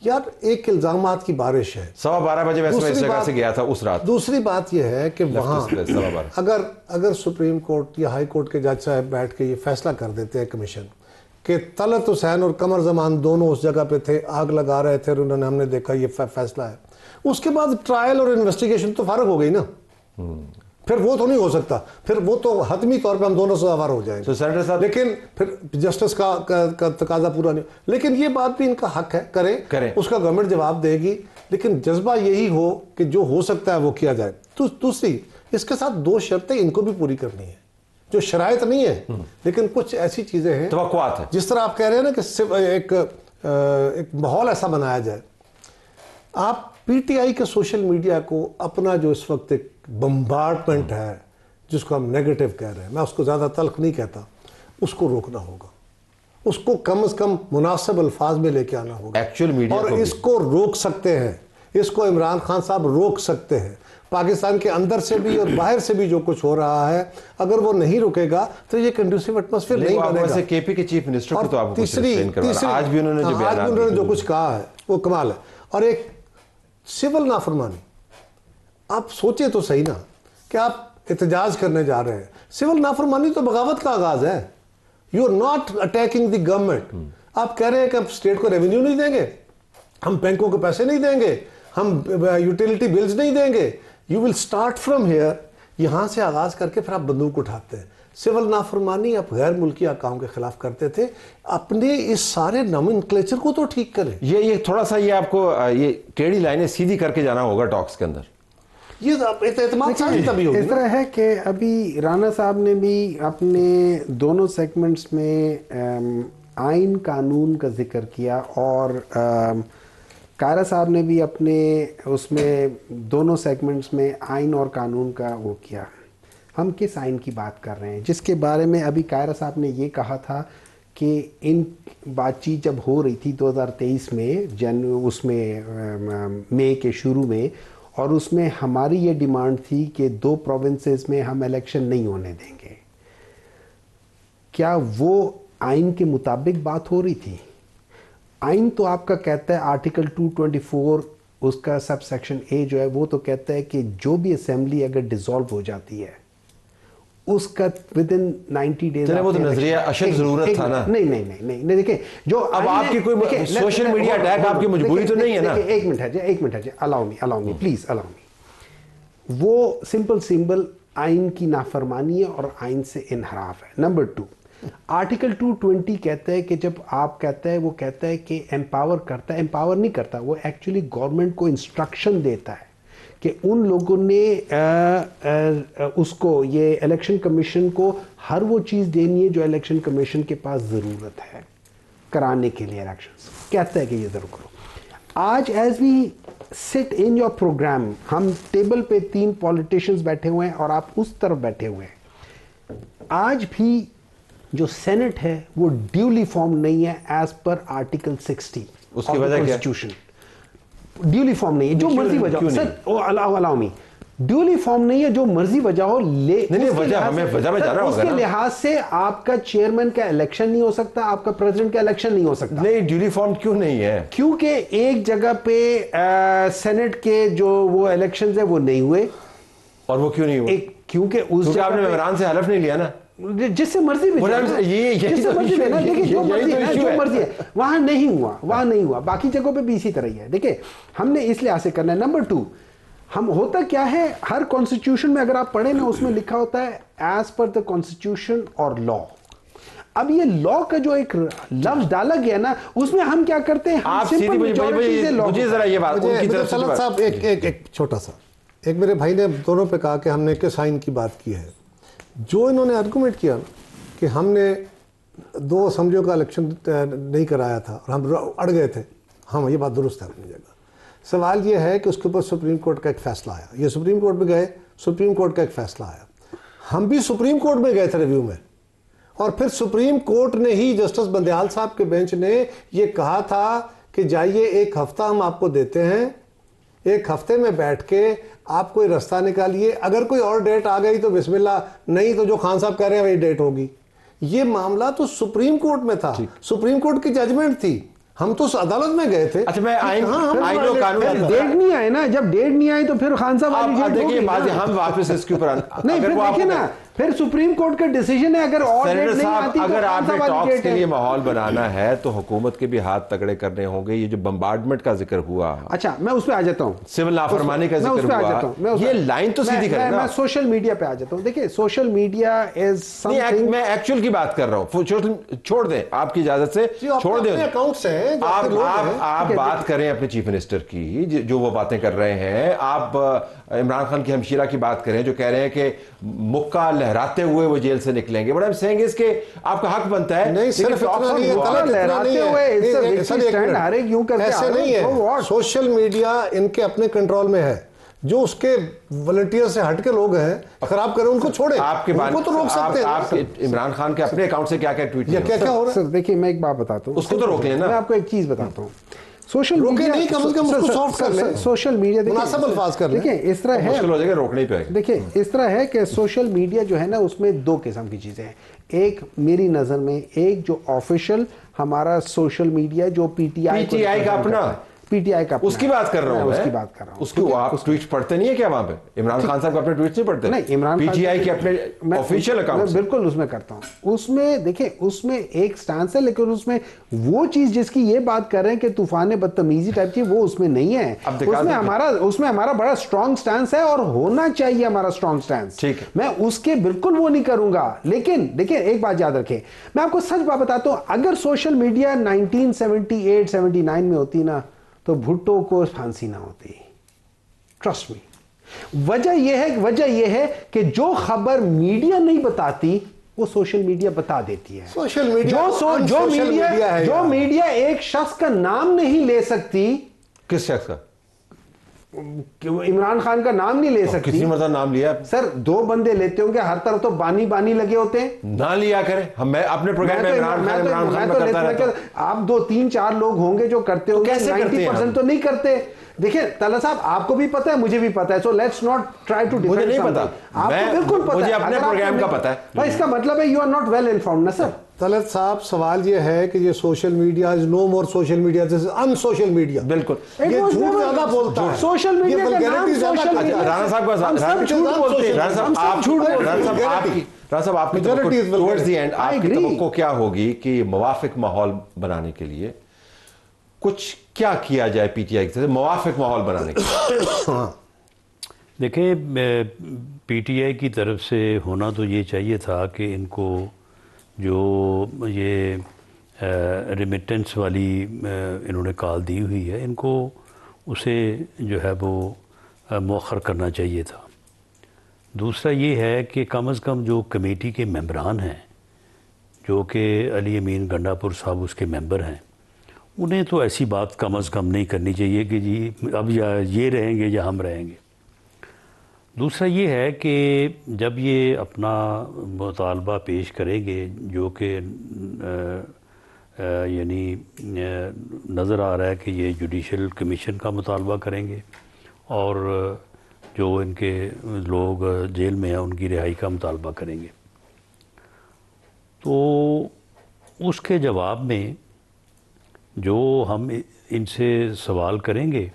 यार एक इल्जामात की बारिश है। 12:15 बजे वैसे इस जगह से गया था उस रात। दूसरी बात यह है कि वहाँ अगर सुप्रीम कोर्ट या हाई कोर्ट के जज साहब बैठ के ये फैसला कर देते हैं कमीशन कि तलत हुसैन और कमर जमान दोनों उस जगह पे थे, आग लगा रहे थे और उन्होंने, हमने देखा ये फैसला है, उसके बाद ट्रायल और इन्वेस्टिगेशन तो फारग हो गई ना। फिर वो तो नहीं हो सकता, फिर वो तो हतमी तौर पे हम दोनों सवार हो जाएंगे। सेनेटर साहब, लेकिन फिर जस्टिस का तकाजा पूरा नहीं। लेकिन ये बात भी इनका हक है, करें। उसका गवर्नमेंट जवाब देगी, लेकिन जज्बा यही हो कि जो हो सकता है वो किया जाए। तो दूसरी, इसके साथ 2 शर्तें इनको भी पूरी करनी है, जो शराइत नहीं है लेकिन कुछ ऐसी चीजें हैं, तवक्कुआत है। जिस तरह आप कह रहे हैं ना कि एक माहौल ऐसा बनाया जाए। आप PTI के सोशल मीडिया को अपना जो इस वक्त एक बम्बार्डमेंट है, जिसको हम नेगेटिव कह रहे हैं, मैं उसको ज़्यादा तल्ख नहीं कहता, उसको रोकना होगा। उसको कम से कम मुनासिब अल्फाज में लेके आना होगा एक्चुअल मीडिया, और इसको रोक सकते हैं। इसको इमरान खान साहब रोक सकते हैं। पाकिस्तान के अंदर से भी और बाहर से भी जो कुछ हो रहा है, अगर वो नहीं रुकेगा तो ये कंडूसिव एटमॉस्फेयर नहीं बनेगा। KP के चीफ मिनिस्टर को तो आपको तीसरी आज भी उन्होंने जो कुछ कहा है वो कमाल है। और एक सिविल नाफरमानी, आप सोचे तो सही ना कि आप एहतजाज करने जा रहे हैं। सिविल नाफरमानी तो बगावत का आगाज है। You are not attacking the government. आप कह रहे हैं कि हम स्टेट को रेवेन्यू नहीं देंगे, हम बैंकों को पैसे नहीं देंगे, हम यूटिलिटी बिल्स नहीं देंगे। You will start from here, यहां से आगाज करके फिर आप बंदूक उठाते हैं। सिविल नाफरमानी आप गैर मुल्की अकाम के खिलाफ करते थे, अपने इस सारे नोमेनक्लेचर को तो ठीक करें। ये थोड़ा सा ये आपको ये टेढ़ी लाइनें सीधी करके जाना होगा टॉक्स के अंदर। ये एतमाद साझी तभी होगी। इस तरह है कि अभी राना साहब ने भी अपने दोनों सेगमेंट्स में आइन कानून का जिक्र किया और कायरा साहब ने भी अपने उसमें दोनों सेगमेंट्स में आइन और कानून का वो किया। हम किस आइन की बात कर रहे हैं जिसके बारे में अभी कायरा साहब ने ये कहा था कि इन बातचीत जब हो रही थी 2023 में उसमें मई के शुरू में, और उसमें हमारी ये डिमांड थी कि 2 प्रोविंसेस में हम इलेक्शन नहीं होने देंगे। क्या वो आइन के मुताबिक बात हो रही थी? आइन तो आपका कहता है आर्टिकल 224 उसका सब सेक्शन ए जो है वो तो कहता है कि जो भी असेंबली अगर डिसॉल्व हो जाती है उसका विद इन 90 डेज। वो तो नजरिया अशद जरूरत था ना। नहीं देखिए, जो अब आपकी कोई सोशल मीडिया अटैक आपकी मजबूरी तो नहीं है ना। एक मिनट है allow me please allow me. वो सिंपल आइन की नाफरमानी है और आइन से इनहराफ है। नंबर 2, आर्टिकल 220 कहता है कि जब आप कहता है वो कहता है कि एम्पावर करता है, एम्पावर नहीं करता, वो एक्चुअली गवर्नमेंट को इंस्ट्रक्शन देता है कि उन लोगों ने उसको ये इलेक्शन कमीशन को हर वो चीज़ देनी है जो इलेक्शन कमीशन के पास ज़रूरत है कराने के लिए इलेक्शंस। कहता है कि ये ज़रूर करो। आज as we sit in your programme, हम टेबल पे 3 पॉलिटिशियंस बैठे हुए हैं और आप उस तरफ बैठे हुए हैं। आज भी जो सेनेट है वो ड्यूली फॉर्म नहीं है एज पर आर्टिकल 60 उसकी वजह क्या? कॉन्स्टिट्यूशन ड्यूली फॉर्म नहीं है, जो मर्जी बजाओ sir, allow me, duly form नहीं है, जो मर्जी बजाओ नहीं वजह हमें वजह में जाना होगा। उसके लिहाज से आपका चेयरमैन का इलेक्शन नहीं हो सकता, आपका प्रेसिडेंट का इलेक्शन नहीं हो सकता। नहीं, ड्यूली फॉर्म क्यों नहीं है? क्योंकि एक जगह पे सेनेट के जो वो इलेक्शंस है वो नहीं हुए। और वो क्यों नहीं हुए? क्योंकि उस जगह आपने मेमोरान से हलफ नहीं लिया ना, जिससे मर्जी भी जिससे मर्जी है ना। देखिए जो मर्जी है वहां नहीं हुआ, बाकी जगहों पे भी इसी तरह ही है। देखिए हमने इस लिहाज से करना है। नंबर 2, हम होता क्या है, हर कॉन्स्टिट्यूशन में अगर आप पढ़े ना उसमें लिखा होता है एज पर द कॉन्स्टिट्यूशन और लॉ। अब ये लॉ का जो एक लफ्ज डाला गया ना उसमें हम क्या करते हैं, आप सीधी मुझे जरा ये बात उनकी तरफ से साहब एक छोटा सा, एक मेरे भाई ने दोनों पे कहा कि हमने किस आइन की बात की है। जो इन्होंने आर्गूमेंट किया कि हमने 2 असेंबलियों का इलेक्शन नहीं कराया था और हम अड़ गए थे, हाँ ये बात दुरुस्त है अपनी जगह। सवाल ये है कि उसके ऊपर सुप्रीम कोर्ट का एक फैसला आया, ये सुप्रीम कोर्ट में गए, सुप्रीम कोर्ट का एक फैसला आया, हम भी सुप्रीम कोर्ट में गए थे रिव्यू में, और फिर सुप्रीम कोर्ट ने ही जस्टिस बंदयाल साहब के बेंच ने ये कहा था कि जाइए 1 हफ्ता हम आपको देते हैं, 1 हफ्ते में बैठ के आप कोई रास्ता निकालिए, अगर कोई और डेट आ गई तो बिस्मिल्लाह, नहीं तो जो खान साहब कह रहे हैं वही डेट होगी। ये मामला तो सुप्रीम कोर्ट में था, सुप्रीम कोर्ट की जजमेंट थी, हम तो अदालत में गए थे। अच्छा, मैं आइन और कानून डेट नहीं आए ना, जब डेट नहीं आई तो फिर खान साहब देखिए हम वापस इसके ऊपर नहीं, फिर देखिए ना, फिर सुप्रीम कोर्ट का डिसीजन है, अगर और डेट नहीं आती अगर आपने टॉक्स के लिए माहौल बनाना है तो हुकूमत के भी हाथ तगड़े करने होंगे। ये जो बम्बार्डमेंट का जिक्र हुआ, अच्छा मैं उस पे आ जाता हूँ, सिविल नाफरमानी का जिक्र हुआ, ये लाइन तो सीधी करें ना। मैं सोशल मीडिया पे आ जाता हूँ। देखिए सोशल मीडिया इज समथिंग, मैं एक्चुअल की बात कर रहा हूँ, छोड़ दें, आपकी इजाजत से छोड़ दें, अकाउंट्स हैं, आप बात करें अपने चीफ मिनिस्टर की जो वो बातें कर रहे हैं। आप इमरान खान की हमशीरा की बात करें जो कह रहे हैं कि मुक्का लहराते हुए वो जेल से निकलेंगे। But I am saying is के आपका हक बनता है। नहीं, सिर्फ इतना नहीं है, लहराते हुए ऐसे नहीं है। सोशल मीडिया इनके अपने कंट्रोल में है, जो उसके वॉलंटियर से हट के लोग हैं खराब करें उनको छोड़े, आपके उनको तो रोक सकते हैं। आप इमरान खान के अपने अकाउंट से क्या क्या ट्वीट क्या क्या हो रहा है? सर देखिए मैं एक बात बताता हूँ, उसको तो रोक लेना। मैं आपको एक चीज बताता हूँ, सोशल मीडिया नहीं, कम से कम उसको सॉफ्ट कर ले, सोशल मीडिया मुनासिब अल्फाज कर ले। देखिए इस तरह है, मुश्किल हो जाएगा, रोक नहीं पाएगा। देखिए इस तरह है कि सोशल मीडिया जो है ना उसमें 2 किस्म की चीजें हैं। एक मेरी नजर में, एक जो ऑफिशियल हमारा सोशल मीडिया जो पीटीआई का अपना पीटीआई का उसकी बात कर रहा हूं, उसकी बात कर रहा हूं। उसकी आप ट्वीट पढ़ते नहीं है क्या वहां पे? इमरान खान साहब अपने ट्वीट नहीं पढ़ते? नहीं, इमरान खान पीटीआई के अपने ऑफिशियल अकाउंट बिल्कुल उसमें करता हूं। उसमें देखिए, उसमें एक स्टांस है, लेकिन उसमें वो चीज जिसकी ये बात कर रहे हैं कि तूफान बदतमीजी टाइप की, वो उसमें नहीं है। उसमें हमारा बड़ा स्ट्रॉन्ग स्टांस है और होना चाहिए हमारा स्ट्रॉन्ग स्टांस। ठीक है, मैं उसके बिल्कुल वो नहीं करूंगा। लेकिन देखिए, एक बात याद रखें, मैं आपको सच बात बताता हूं, अगर सोशल मीडिया 1978-79 में होती ना, तो भुट्टो को फांसी ना होती। Trust me. वजह यह है कि जो खबर मीडिया नहीं बताती वो सोशल मीडिया बता देती है। सोशल मीडिया जो मीडिया एक शख्स का नाम नहीं ले सकती। किस शख्स का? इमरान खान का नाम नहीं ले सकती। किसी मतलब नाम लिया सर? 2 बंदे लेते होंगे, हर तरफ तो बानी लगे होते हैं। ना लिया करें हम। मैं अपने प्रोग्राम में इमरान खान करता रहता हूं। आप 2-3-4 लोग होंगे जो करते होंगे, 90% तो नहीं करते। देखिए तला साहब, आपको भी पता है, मुझे भी पता है, so let's not try to defend. मुझे नहीं पता, आपको बिल्कुल पता है, मुझे अपने प्रोग्राम का पता है भाई। इसका मतलब है you are not well informed ना सर। तलत साहब, सवाल ये है कि ये social media is no more social media, this is unsocial media. बिल्कुल, ये झूठ ज्यादा बोलता है। सोशल मीडिया का नाम सोशल मीडिया। राणा साहब का झूठ बोलते हैं। राणा साहब आप झूठ बोल रहे हैं। राणा साहब आपकी टुवर्ड्स द एंड आपकी तवक्को क्या होगी कि मुवाफिक माहौल बनाने के लिए कुछ क्या किया जाए पीटीआई से, मुवाफिक माहौल बनाने के लिए? देखिए, पीटीआई की तरफ से होना तो ये चाहिए था कि इनको जो ये रिमिटेंस वाली इन्होंने कॉल दी हुई है, इनको उसे जो है वो मौखर करना चाहिए था। दूसरा ये है कि कम से कम जो कमेटी के मेंबरान हैं, जो कि अली अमीन गंडापुर साहब उसके मेंबर हैं, उन्हें तो ऐसी बात कम से कम नहीं करनी चाहिए कि जी अब या ये रहेंगे या हम रहेंगे। दूसरा ये है कि जब ये अपना मुतालबा पेश करेंगे, जो कि यानी नज़र आ रहा है कि ये जुडिशल कमीशन का मुतालबा करेंगे और जो इनके लोग जेल में हैं उनकी रिहाई का मुतालबा करेंगे, तो उसके जवाब में जो हम इनसे सवाल करेंगे,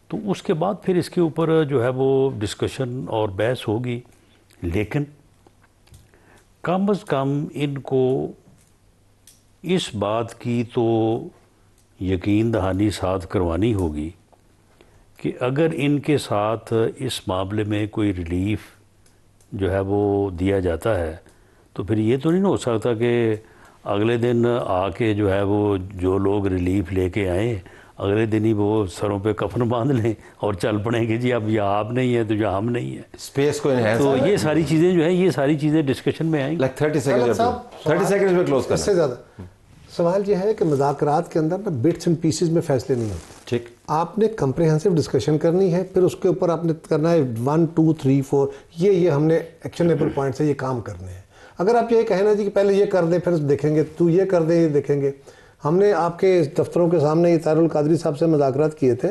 तो उसके बाद फिर इसके ऊपर जो है वो डिस्कशन और बहस होगी। लेकिन कम से कम इनको इस बात की तो यकीन दहानी साथ करवानी होगी कि अगर इनके साथ इस मामले में कोई रिलीफ जो है वो दिया जाता है, तो फिर ये तो नहीं हो सकता कि अगले दिन आके जो है वो जो लोग रिलीफ लेके आए अगले दिन ही वो सरों पे कफन बांध लें और चल पड़ेंगे जी अब या आप नहीं है तो या हम नहीं है। स्पेस को एनहांस, तो ये सारी चीज़ें जो है, ये सारी चीज़ें डिस्कशन में आएंगी। लाइक 30 सेकंड्स में क्लोज करना। इससे ज़्यादा सवाल ये है कि मुज़ाकरात के अंदर ना बिट्स एंड पीसेस में फैसले नहीं होते। ठीक, आपने कंप्रिहेंसिव डिस्कशन करनी है, फिर उसके ऊपर आपने करना है 1 2 3 4 ये हमने एक्शनेबल पॉइंट्स है, ये काम करने हैं। अगर आप ये कहें ना जी कि पहले ये कर दे फिर देखेंगे, तू ये कर दे ये देखेंगे। हमने आपके दफ्तरों के सामने ये तारुल कादरी साहब से मुज़ाकरात किए थे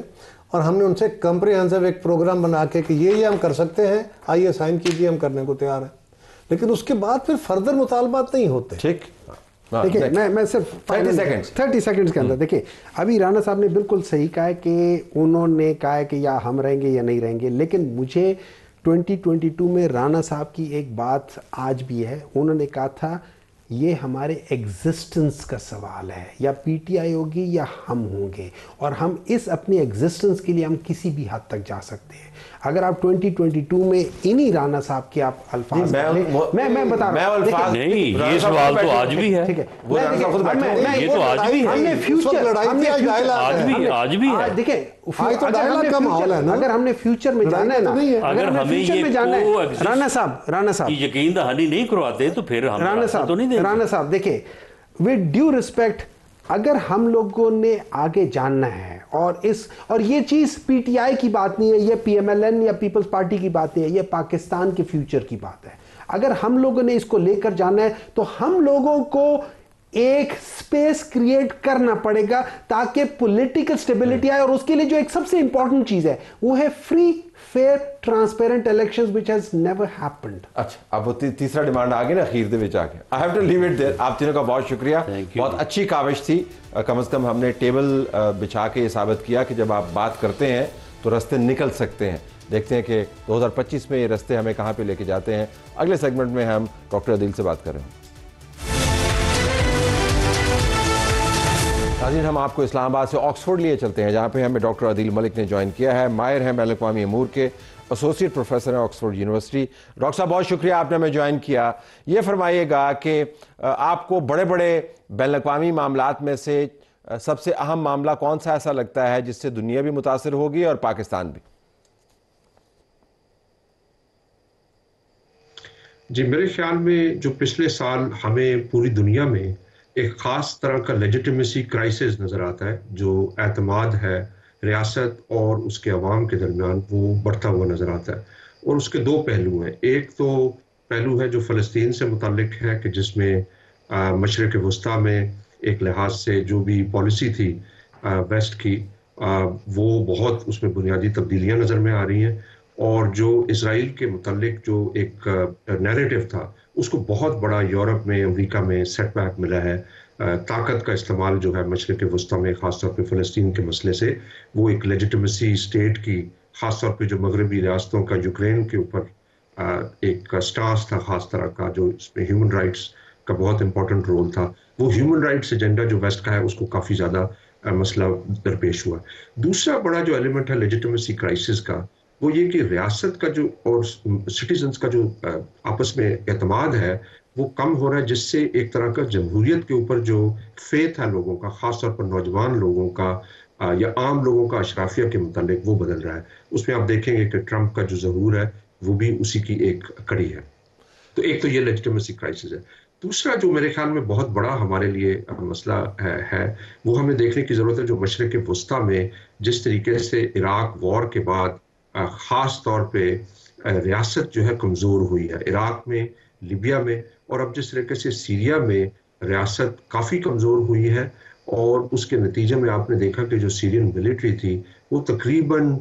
और हमने उनसे कंप्रिहेंसिव एक प्रोग्राम बना के कि ये हम कर सकते हैं, आइए साइन कीजिए, हम करने को तैयार हैं। लेकिन उसके बाद फिर फर्दर मुतालबात नहीं होते। ठीक, देखिए मैं सिर्फ 30 सेकंड्स के अंदर देखिए, अभी राणा साहब ने बिल्कुल सही कहा है कि उन्होंने कहा है कि या हम रहेंगे या नहीं रहेंगे। लेकिन मुझे 2022 में राणा साहब की एक बात आज भी है, उन्होंने कहा था ये हमारे एग्जिस्टेंस का सवाल है, या पीटीआई होगी या हम होंगे, और हम इस अपनी एग्जिस्टेंस के लिए हम किसी भी हद तक जा सकते हैं। अगर आप 2022 में इन्हीं राणा साहब के आप अल्फाज मैं बता रहा हूं, नहीं ये सवाल तो आज भी है, ठीक है, ये तो आज भी है, हमने फ्यूचर आज भी है। देखिए अगर हमने फ्यूचर में जाना है ना, अगर हमें फ्यूचर में जाना है, राणा साहब यकीन दहानी नहीं करवाते तो फिर हम राणा साहब देखिए, विद ड्यू रिस्पेक्ट, अगर हम लोगों ने आगे जानना है और ये चीज पीटीआई की बात नहीं है, ये पीएमएलएन या पीपल्स पार्टी की बात नहीं है, ये पाकिस्तान के फ्यूचर की बात है। अगर हम लोगों ने इसको लेकर जाना है तो हम लोगों को एक स्पेस क्रिएट करना पड़ेगा ताकि पॉलिटिकल स्टेबिलिटी आए, और उसके लिए जो एक सबसे इंपॉर्टेंट चीज है वो है free fair, transparent elections, which has never happened. अच्छा, अब वो तीसरा डिमांड आ गया ना अखीर दे विच आके। I have to leave it there. आप तीनों का बहुत शुक्रिया, बहुत अच्छी काविश थी। कम से कम हमने टेबल बिछा के ये साबित किया कि जब आप बात करते हैं तो रास्ते निकल सकते हैं। देखते हैं कि 2025 में ये रास्ते हमें कहाँ पे लेके जाते हैं। अगले सेगमेंट में हम डॉक्टर अदील से बात कर रहे हैं। नाज़रीन, हम आपको इस्लामाबाद से ऑक्सफोर्ड लिए चलते हैं, जहाँ पे हमें डॉक्टर अदील मलिक ने ज्वाइन किया है। माहिर हैं बैनुल अक़वामी अमूर के, एसोसिएट प्रोफेसर हैं ऑक्सफोर्ड यूनिवर्सिटी। डॉक्टर साहब, बहुत शुक्रिया आपने हमें ज्वाइन किया। ये फरमाइएगा कि आपको बड़े बड़े बैनुल अक़वामी मामलात में से सबसे अहम मामला कौन सा ऐसा लगता है जिससे दुनिया भी मुतासिर होगी और पाकिस्तान भी? जी, मेरे ख्याल में जो पिछले साल हमें पूरी दुनिया में एक ख़ास तरह का लेजिटिमेसी क्राइसिस नज़र आता है, जो एतमाद है रियासत और उसके अवाम के दरमियान, वो बढ़ता हुआ नज़र आता है। और उसके दो पहलू हैं। एक तो पहलू है जो फ़लस्तीन से मुताल्लिक है कि जिसमें मशरिक़ वस्ता में एक लिहाज से जो भी पॉलिसी थी वेस्ट की, वो बहुत उसमें बुनियादी तब्दीलियाँ नज़र में आ रही हैं। और जो इसराइल के मुताल्लिक जो एक नैरेटिव था, उसको बहुत बड़ा यूरोप में, अमेरिका में सेटबैक मिला है। ताकत का इस्तेमाल जो है मशरिक़ वस्ता में, ख़ासतौर पे फ़लस्तीन के मसले से, वो एक लेजिटिमेसी स्टेट की, ख़ासतौर पे जो मगरबी रियासतों का यूक्रेन के ऊपर एक स्टांस था ख़ास तरह का, जो इसमें ह्यूमन राइट्स का बहुत इंपॉर्टेंट रोल था। वो ह्यूमन राइट्स एजेंडा जो वेस्ट का है, उसको काफ़ी ज़्यादा मसला दरपेश हुआ। दूसरा बड़ा जो एलिमेंट है लेजिटिमेसी क्राइसिस का, वो ये कि रियासत का जो और सिटीजन्स का जो आपस में एतमाद है, वो कम हो रहा है, जिससे एक तरह का जमहूरियत के ऊपर जो फेथ है लोगों का, ख़ासतौर पर नौजवान लोगों का या आम लोगों का अशराफिया के मुतालिक, वो बदल रहा है। उसमें आप देखेंगे कि ट्रंप का जो ज़हूर है वो भी उसी की एक कड़ी है। तो एक तो ये लेजिटिमेसी क्राइसिस है। दूसरा जो मेरे ख्याल में बहुत बड़ा हमारे लिए मसला है वो हमें देखने की ज़रूरत है, जो मशरिक़ वस्ता में जिस तरीके से इराक वॉर के बाद ख़ास तौर पे रियासत जो है कमज़ोर हुई है, इराक में, लिबिया में, और अब जिस तरीके से सीरिया में रियासत काफ़ी कमज़ोर हुई है। और उसके नतीजे में आपने देखा कि जो सीरियन मिलिट्री थी वो तकरीबन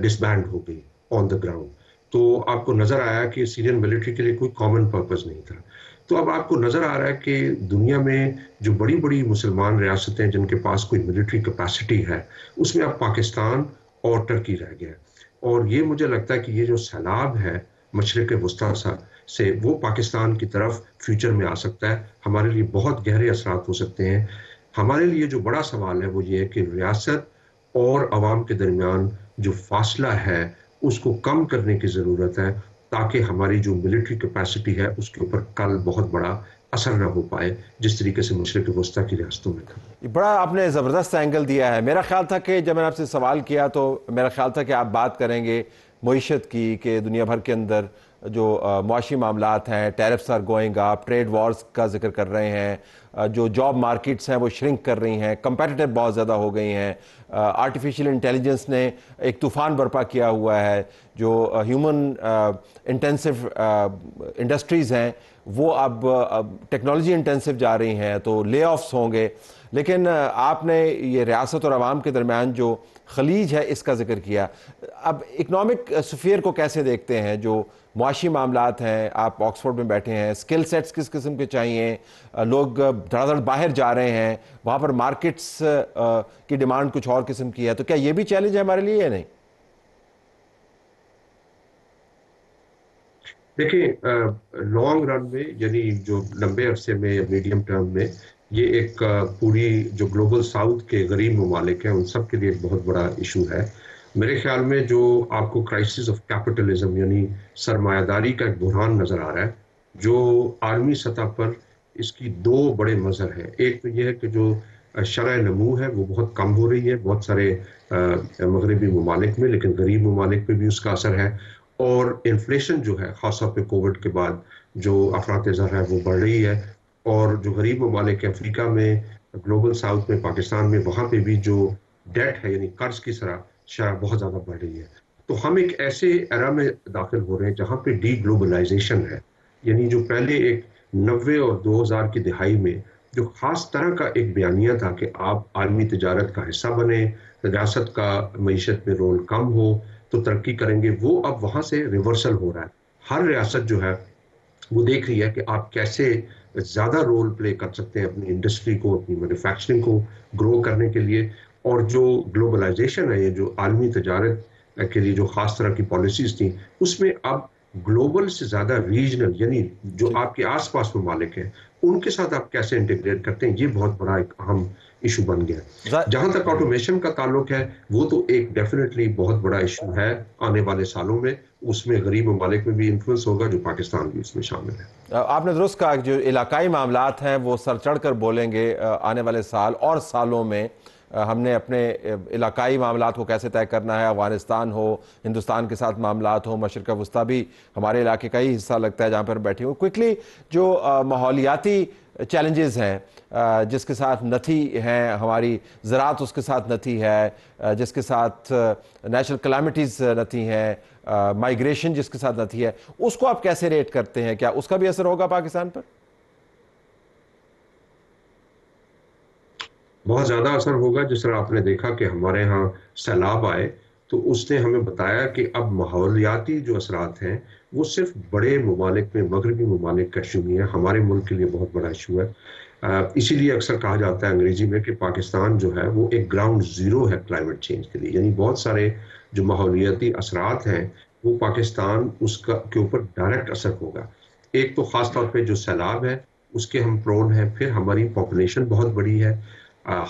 डिसबैंड हो गई ऑन द ग्राउंड। तो आपको नज़र आया कि सीरियन मिलिट्री के लिए कोई कॉमन पर्पस नहीं था। तो अब आपको नज़र आ रहा है कि दुनिया में जो बड़ी बड़ी मुसलमान रियासतें जिनके पास कोई मिलिट्री कैपेसिटी है, उसमें अब पाकिस्तान और टर्की रह गया। और ये मुझे लगता है कि ये जो सैलाब है मशरिक़ वस्ता से, वो पाकिस्तान की तरफ फ्यूचर में आ सकता है। हमारे लिए बहुत गहरे असरात हो सकते हैं। हमारे लिए जो बड़ा सवाल है वो ये है कि रियासत और अवाम के दरमियान जो फासला है उसको कम करने की ज़रूरत है, ताकि हमारी जो मिलिट्री कैपेसिटी है उसके ऊपर कल बहुत बड़ा असर ना हो पाए, जिस तरीके से मशरिक़ वस्ता की रियासतों में था। बड़ा आपने ज़बरदस्त एंगल दिया है। मेरा ख्याल था कि जब मैंने आपसे सवाल किया तो मेरा ख्याल था कि आप बात करेंगे मईशत की, कि दुनिया भर के अंदर जो मुआशी मामलात हैं, tariffs are going up, trade wars का जिक्र कर रहे हैं, जो जॉब मार्केट्स हैं वो श्रिंक कर रही हैं, कंपेटिटिव बहुत ज़्यादा हो गई हैं, आर्टिफिशियल इंटेलिजेंस ने एक तूफ़ान बर्पा किया हुआ है, जो ह्यूमन इंटेंसिव इंडस्ट्रीज़ हैं वो अब टेक्नोलॉजी इंटेंसिव जा रही हैं, तो ले ऑफ्स होंगे। लेकिन आपने ये रियासत और आवाम के दरमियान जो खलीज है इसका जिक्र किया। अब इकनॉमिक स्फीयर को कैसे देखते हैं? जो मुआशी मामलात हैं, आप ऑक्सफोर्ड में बैठे हैं, स्किल सेट्स किस किस्म के चाहिए, लोग धड़ाधड़ बाहर जा रहे हैं, वहाँ पर मार्केट्स की डिमांड कुछ और किस्म की है, तो क्या ये भी चैलेंज है हमारे लिए या नहीं? देखिए, लॉन्ग रन में, यानी जो लंबे अरसे में या मीडियम टर्म में, ये एक पूरी जो ग्लोबल साउथ के गरीब ममालिक हैं उन सब के लिए एक बहुत बड़ा इशू है। मेरे ख्याल में जो आपको क्राइसिस ऑफ कैपिटलिज्म यानी सरमायादारी का एक बुरहान नज़र आ रहा है, जो आलमी सतह पर इसकी दो बड़े मज़हर हैं। एक तो ये है कि जो शरह नमू है वो बहुत कम हो रही है बहुत सारे मगरबी ममालिक में, लेकिन गरीब ममालिक पे भी उसका असर है। और इन्फ्लेशन जो है ख़ासतौर पे कोविड के बाद जो अफरात ज़र है वो बढ़ रही है। और जो गरीब ममालिक है अफ्रीका में, ग्लोबल साउथ में, पाकिस्तान में, वहाँ पे भी जो डेट है यानी कर्ज की शरह बहुत ज़्यादा बढ़ रही है। तो हम एक ऐसे एरा में दाखिल हो रहे हैं जहाँ पे डी ग्लोबलाइजेशन है, यानी जो पहले एक 90 और 2000 की दिहाई में जो ख़ास तरह का एक बयानिया था कि आप आलमी तिजारत का हिस्सा बने, रियासत का मईशत में रोल कम हो, तो तरक्की करेंगे, वो अब वहां से रिवर्सल हो रहा है। हर रियासत जो है वो देख रही है कि आप कैसे ज़्यादा रोल प्ले कर सकते हैं अपनी इंडस्ट्री को, अपनी मैन्युफैक्चरिंग को ग्रो करने के लिए। और जो ग्लोबलाइजेशन है, ये जो आलमी तजारत के लिए जो खास तरह की पॉलिसीज थी, उसमें अब ग्लोबल से ज़्यादा रीजनल, यानी जो आपके आसपास ममालिक हैं उनके साथ आप कैसे इंटीग्रेट करते हैं, ये बहुत बड़ा एक अहम इशू बन गया। जहां तक ऑटोमेशन का ताल्लुक है, वो तो एक डेफिनेटली बहुत बड़ा इशू है आने वाले सालों में। उसमें गरीब ममालिक में भी इन्फ्लुएंस होगा, जो पाकिस्तान भी उसमें शामिल है। आपने दुरुस्त कहा कि जो इलाकाई मामलात हैं वो सर चढ़ कर बोलेंगे आने वाले साल और सालों में। हमने अपने इलाकाई मामलात को कैसे तय करना है, अफगानिस्तान हो, हिंदुस्तान के साथ मामलात हो, मशरिक़ वस्ता भी हमारे इलाके का ही हिस्सा लगता है जहाँ पर बैठे हुए। क्विकली जो माहौलियाती चैलेंजेस हैं जिसके साथ नथी हैं हमारी ज़राअत, उसके साथ नथी है, जिसके साथ नेचुरल कैलामिटीज़ नथी हैं, माइग्रेशन जिसके साथ नथी है, उसको आप कैसे रेट करते हैं? क्या उसका भी असर होगा पाकिस्तान पर? बहुत ज़्यादा असर होगा। जिस तरह आपने देखा कि हमारे यहाँ सैलाब आए, तो उसने हमें बताया कि अब माहौलियाती जो असरात हैं वो सिर्फ बड़े ममालिक में, मगरबी ममालिक का इशू नहीं है, हमारे मुल्क के लिए बहुत बड़ा इशू है। इसीलिए अक्सर कहा जाता है अंग्रेजी में कि पाकिस्तान जो है वो एक ग्राउंड ज़ीरो है क्लाइमेट चेंज के लिए। यानी बहुत सारे जो माहौलियाती असरात हैं वो पाकिस्तान उसका के ऊपर डायरेक्ट असर होगा। एक तो ख़ास तौर पे जो सैलाब है उसके हम प्रोन हैं, फिर हमारी पॉपुलेशन बहुत बड़ी है।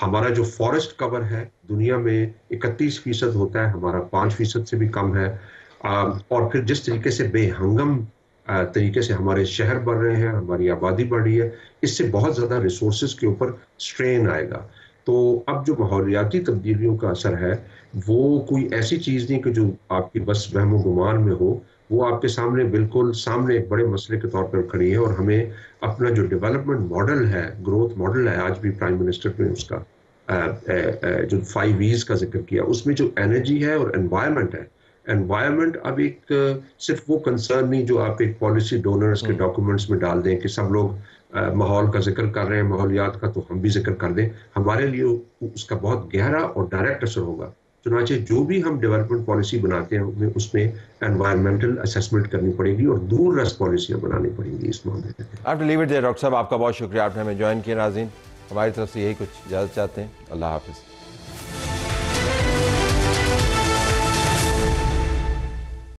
हमारा जो फॉरेस्ट कवर है दुनिया में 31% होता है, हमारा 5% से भी कम है। और फिर जिस तरीके से बेहंगम तरीके से हमारे शहर बढ़ रहे हैं, हमारी आबादी बढ़ रही है, इससे बहुत ज़्यादा रिसोर्सेज के ऊपर स्ट्रेन आएगा। तो अब जो माहौलियाती तब्दीलियों का असर है वो कोई ऐसी चीज़ नहीं कि जो आपकी बस वहमो गुमान में हो, वो आपके सामने बिल्कुल सामने एक बड़े मसले के तौर पर खड़ी है। और हमें अपना जो डेवलपमेंट मॉडल है, ग्रोथ मॉडल है, आज भी प्राइम मिनिस्टर ने उसका जो 5 E's का जिक्र किया, उसमें जो एनर्जी है और एनवायरनमेंट है, एनवायरनमेंट अब एक सिर्फ वो कंसर्न नहीं जो आप एक पॉलिसी डोनर्स के डॉक्यूमेंट्स में डाल दें कि सब लोग माहौल का जिक्र कर रहे हैं, माहौलियात का, तो हम भी जिक्र कर दें। हमारे लिए उसका बहुत गहरा और डायरेक्ट असर होगा। चुनांचे जो भी हम डेवलपमेंट पॉलिसी बनाते हैं उसमें एनवायरमेंटल असेसमेंट करनी पड़ेगी और दूर रस पॉलिसियां बनानी पड़ेंगी इस मामले में। आपने लीव इट देयर डॉक्टर साहब, आपका बहुत शुक्रिया, आपने हमें ज्वाइन किया। नाज़रीन, हमारी तरफ से यही कुछ इजाज़त चाहते हैं। अल्लाह हाफिज़।